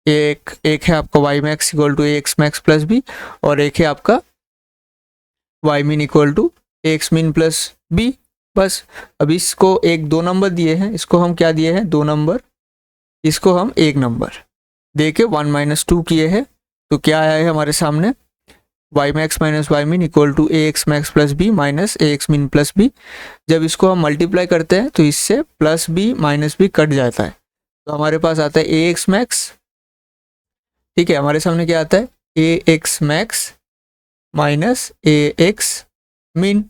[SPEAKER 1] एक है आपका y max equal to X max plus B, और एक है आपका y min equal to X min plus B. बस अब इसको एक दो नंबर दिए हैं, इसको हम क्या दिए हैं, दो नंबर, इसको हम एक नंबर दे के 1 माइनस 2 किए हैं। तो क्या आया है हमारे सामने, Y max minus Y min equal to A x max plus B minus A X min plus B. जब इसको हम मल्टीप्लाई करते हैं तो इससे plus B minus B cut जाता है, तो हमारे पास आता है ए एक्स मैक्स। ठीक है, हमारे सामने क्या आता है, ए एक्स मैक्स माइनस ए एक्स मिन।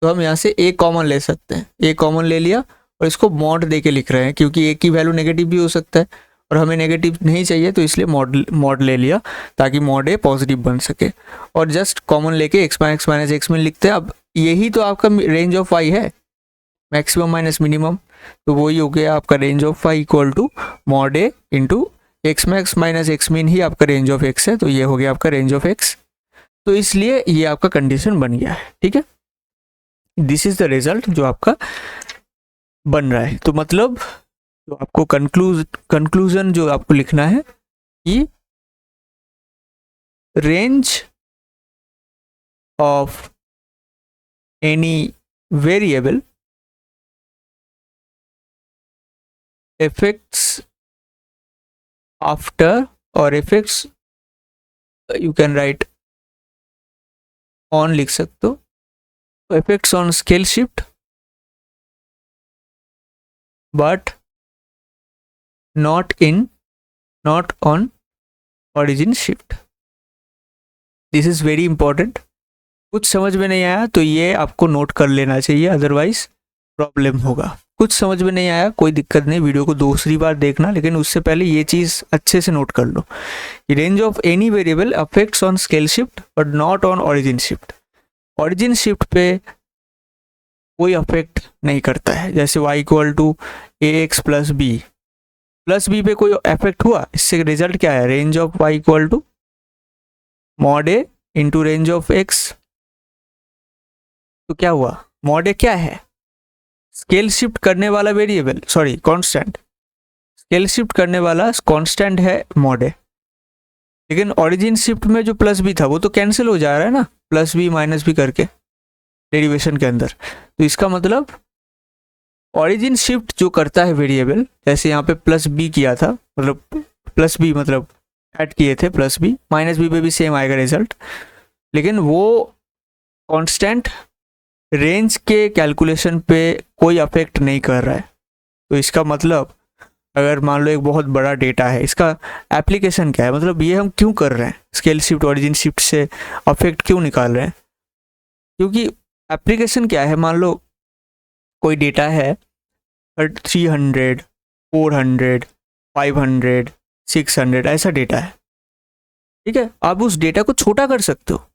[SPEAKER 1] तो हम यहाँ से ए कॉमन ले सकते हैं, ए कॉमन ले लिया और इसको मॉड दे के लिख रहे हैं क्योंकि ए की वैल्यू नेगेटिव भी हो सकता है और हमें नेगेटिव नहीं चाहिए, तो इसलिए मॉड ले लिया ताकि मॉड ए पॉजिटिव बन सके, और जस्ट कॉमन लेके एक्स माइनस एक्स मिन लिखते हैं। अब यही तो आपका रेंज ऑफ वाई है, मैक्सिमम माइनस मिनिमम, तो वही हो गया आपका range of Y equal to mod A into x max minus x min ही आपका रेंज ऑफ एक्स है, तो ये हो गया आपका रेंज ऑफ एक्स। तो इसलिए ये आपका कंडीशन बन गया है। ठीक है, दिस इज द रिजल्ट जो आपका बन रहा है। तो मतलब तो आपको कंक्लूजन जो आपको लिखना है कि range of any variable affects after or affects, you can write on लिख सकते हो, affects on scale shift but not on origin shift. This is very important. कुछ समझ में नहीं आया तो ये आपको नोट कर लेना चाहिए, अदरवाइज प्रॉब्लम होगा। कुछ समझ में नहीं आया कोई दिक्कत नहीं, वीडियो को दूसरी बार देखना, लेकिन उससे पहले ये चीज़ अच्छे से नोट कर लो। Range of any variable affects on scale shift but not on origin shift. Origin shift पे कोई अफेक्ट नहीं करता है, जैसे y equal to A x plus b पे कोई अफेक्ट हुआ, इससे रिजल्ट क्या है, range of y equal to mod A into range of x. तो क्या हुआ, मॉड ए क्या है, स्केल शिफ्ट करने वाला variable, sorry constant, scale shift करने वाला कांस्टेंट है मॉड ए, लेकिन ओरिजिन शिफ्ट में जो प्लस बी था वो तो कैंसिल हो जा रहा है ना, प्लस बी माइनस बी करके डेरिवेशन के अंदर। तो इसका मतलब ओरिजिन शिफ्ट जो करता है वेरिएबल, जैसे यहाँ पे प्लस बी किया था, मतलब प्लस बी मतलब ऐड किए थे प्लस बी, माइनस बी पे भी सेम आएगा रिजल्ट, लेकिन वो कांस्टेंट रेंज के कैलकुलेशन पे कोई अफेक्ट नहीं कर रहा है। तो इसका मतलब अगर मान लो एक बहुत बड़ा डेटा है, इसका एप्लीकेशन क्या है, मतलब ये हम क्यों कर रहे हैं, स्केल शिफ्ट ओरिजिन शिफ्ट से अफेक्ट क्यों निकाल रहे हैं, क्योंकि एप्लीकेशन क्या है, मान लो कोई डेटा है 300 400 500 600 ऐसा डेटा है, ठीक है, आप उस डेटा को छोटा कर सकते हो,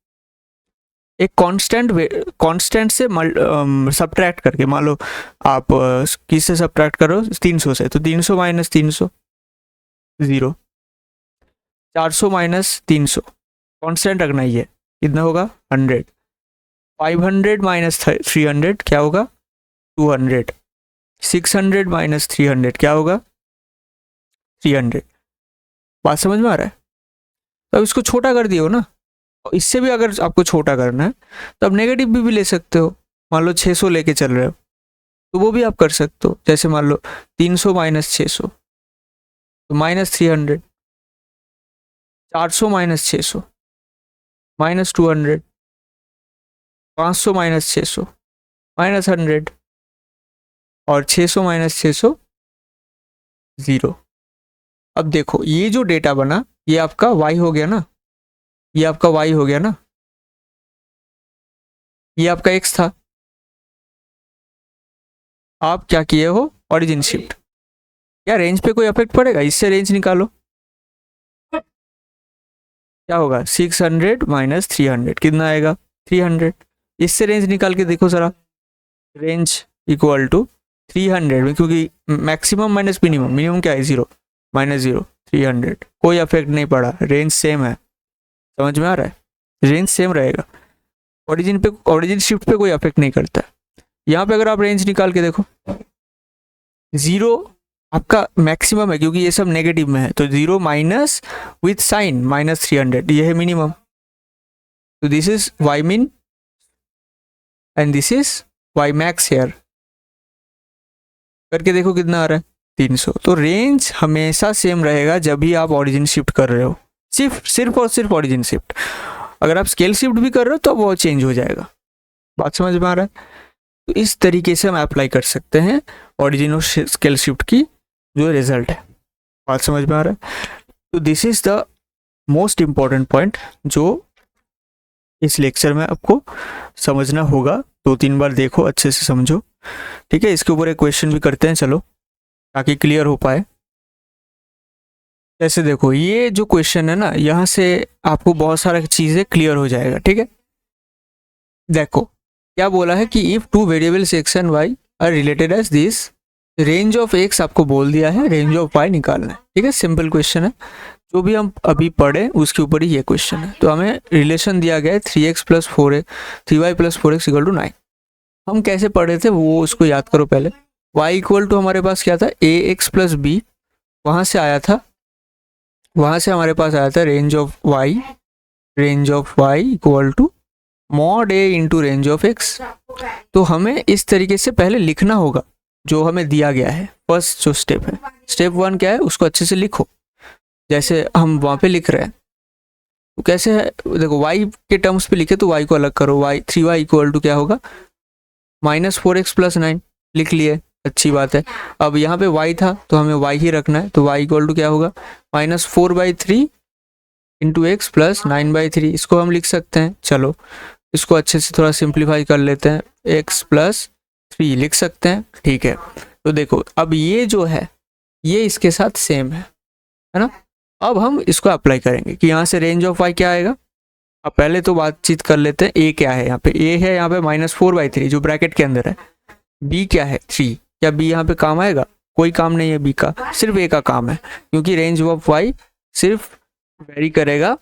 [SPEAKER 1] एक कांस्टेंट से सब्ट्रैक्ट करके, मान लो आप किससे सब्ट्रैक्ट करो 300 से, तो 300 माइनस 300 0, 400 माइनस 300 कांस्टेंट रखना ही है, कितना होगा 100, 500 माइनस 300 क्या होगा 200, 600 माइनस 300 क्या होगा 300। बात समझ में आ रहा है? तो अब इसको छोटा कर दियो ना, और इससे भी अगर आपको छोटा करना है तो आप नेगेटिव भी ले सकते हो। मान लो 600 लेके चल रहे हो तो वो भी आप कर सकते हो, जैसे मान लो 300 माइनस 600 तो minus 300, 400 minus 600 minus 200, 500 minus 600 minus 100, और 600 माइनस 600 0। अब देखो ये जो डेटा बना ये आपका y हो गया ना, ये आपका y हो गया ना, ये आपका x था। आप क्या किए हो ओरिजिन शिफ्ट, क्या रेंज पे कोई इफेक्ट पड़ेगा? इससे रेंज निकालो, क्या होगा 600 माइनस 300 कितना आएगा 300। इससे रेंज निकाल के देखो जरा, रेंज इक्वल टू 300 में, क्योंकि मैक्सिमम माइनस मिनिमम, मिनिमम क्या है 0 माइनस 0 300, कोई इफेक्ट नहीं पड़ा, रेंज सेम है। समझ में आ रहा है? रेंज सेम रहेगा, ओरिजिन शिफ्ट पे कोई इफेक्ट नहीं करता है। यहाँ पे अगर आप रेंज निकाल के देखो 0 आपका मैक्सिमम है, क्योंकि ये सब नेगेटिव में है, तो 0 माइनस विथ साइन माइनस 300 ये है मिनिमम, तो this is Y min and this is Y max here. करके देखो कितना आ रहा है 300। तो रेंज हमेशा सेम रहेगा जब भी आप ओरिजिन शिफ्ट कर रहे हो, सिर्फ और सिर्फ ओरिजिन शिफ्ट। अगर आप स्केल शिफ्ट भी कर रहे हो तो वो चेंज हो जाएगा। बात समझ में आ रहा है? तो इस तरीके से हम अप्लाई कर सकते हैं ओरिजिन और स्केल शिफ्ट की जो रिजल्ट है। बात समझ में आ रहा है? तो this is the most important point जो इस लेक्चर में आपको समझना होगा। 2-3 बार देखो, अच्छे से समझो, ठीक है। इसके ऊपर एक क्वेश्चन भी करते हैं चलो, ताकि क्लियर हो पाए। जैसे देखो ये जो क्वेश्चन है ना, यहाँ से आपको बहुत सारा चीज़ें क्लियर हो जाएगा, ठीक है। देखो क्या बोला है कि if two variables X and Y are related as this, range of X आपको बोल दिया है, रेंज ऑफ वाई निकालना है, ठीक है। सिंपल क्वेश्चन है, जो भी हम अभी पढ़े उसके ऊपर ही ये क्वेश्चन है। तो हमें रिलेशन दिया गया है 3x plus 3y plus 4x equal to 9। हम कैसे पढ़े थे वो उसको याद करो पहले। y इक्वल टू हमारे पास क्या था ax प्लस बी, वहाँ से आया था, वहाँ से हमारे पास आया था range of y equal to mod a into range of x। तो हमें इस तरीके से पहले लिखना होगा जो हमें दिया गया है। फर्स्ट जो स्टेप है, स्टेप 1 क्या है उसको अच्छे से लिखो, जैसे हम वहाँ पे लिख रहे हैं। तो कैसे है देखो, y के टर्म्स पे लिखे तो y को अलग करो, 3y इक्वल टू क्या होगा माइनस 4x प्लस 9, लिख लिए, अच्छी बात है। अब यहाँ पे y था तो हमें y ही रखना है, तो y इक्वल टू क्या होगा माइनस 4/3 इंटू एक्स प्लस 9/3, इसको हम लिख सकते हैं। चलो इसको अच्छे से थोड़ा सिंप्लीफाई कर लेते हैं, x प्लस 3 लिख सकते हैं, ठीक है। तो देखो अब ये जो है ये इसके साथ सेम है ना। अब हम इसको अप्लाई करेंगे कि यहाँ से रेंज ऑफ y क्या आएगा। अब पहले तो बातचीत कर लेते हैं, a क्या है, यहाँ पे a है, यहाँ पे माइनस 4/3 जो ब्रैकेट के अंदर है। b क्या है 3, क्या b यहाँ पे काम आएगा? कोई काम नहीं है b का, सिर्फ a का काम है, क्योंकि रेंज ऑफ y सिर्फ वेरी करेगा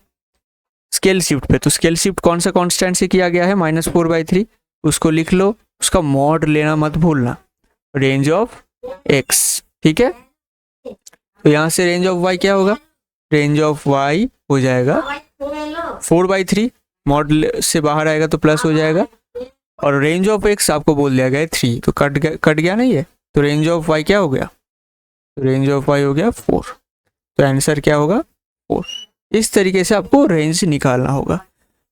[SPEAKER 1] स्केल शिफ्ट पे। तो स्केल शिफ्ट कौन सा कांस्टेंट से किया गया है माइनस 4/3, उसको लिख लो, उसका मॉड लेना मत भूलना, रेंज ऑफ x, ठीक है। तो यहाँ से रेंज ऑफ y क्या होगा, रेंज ऑफ y हो जाएगा 4/3, मॉड से बाहर आएगा तो प्लस हो जाएगा, और रेंज ऑफ x आपको बोल दिया गया 3, तो कट गया नहीं है, तो रेंज ऑफ y क्या हो गया, तो रेंज ऑफ y हो गया 4, तो आंसर क्या होगा 4। इस तरीके से आपको रेंज निकालना होगा,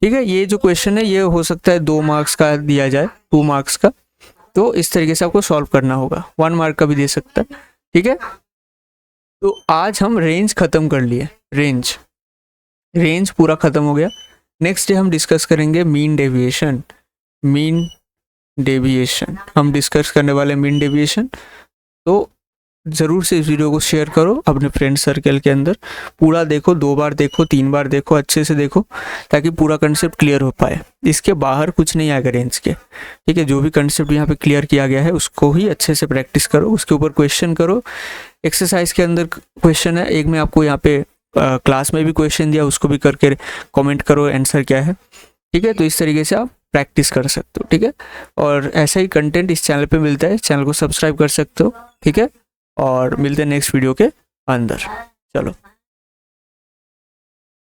[SPEAKER 1] ठीक है। ये जो क्वेश्चन है ये हो सकता है 2 मार्क्स का दिया जाए, 2 मार्क्स का, तो इस तरीके से आपको सॉल्व करना होगा, 1 मार्क का भी दे सकता है, ठीक है। तो आज हम रेंज खत्म कर लिए, रेंज पूरा खत्म हो गया। नेक्स्ट डे हम डिस्कस करेंगे मीन डेविएशन हम डिस्कस करने वाले मीन डेविएशन। तो ज़रूर से इस वीडियो को शेयर करो अपने फ्रेंड सर्कल के अंदर, पूरा देखो, 2 बार देखो, 3 बार देखो, अच्छे से देखो, ताकि पूरा कंसेप्ट क्लियर हो पाए। इसके बाहर कुछ नहीं आएगा रेंज के, ठीक है। जो भी कंसेप्ट यहाँ पे क्लियर किया गया है उसको ही अच्छे से प्रैक्टिस करो, उसके ऊपर क्वेश्चन करो। एक्सरसाइज के अंदर क्वेश्चन है, एक मैं आपको यहाँ पे क्लास में भी क्वेश्चन दिया, उसको भी करके कमेंट करो आंसर क्या है, ठीक है। तो इस तरीके से आप प्रैक्टिस कर सकते हो, ठीक है। और ऐसा ही कंटेंट इस चैनल पे मिलता है, चैनल को सब्सक्राइब कर सकते हो, ठीक है। और मिलते हैं नेक्स्ट वीडियो के अंदर। चलो।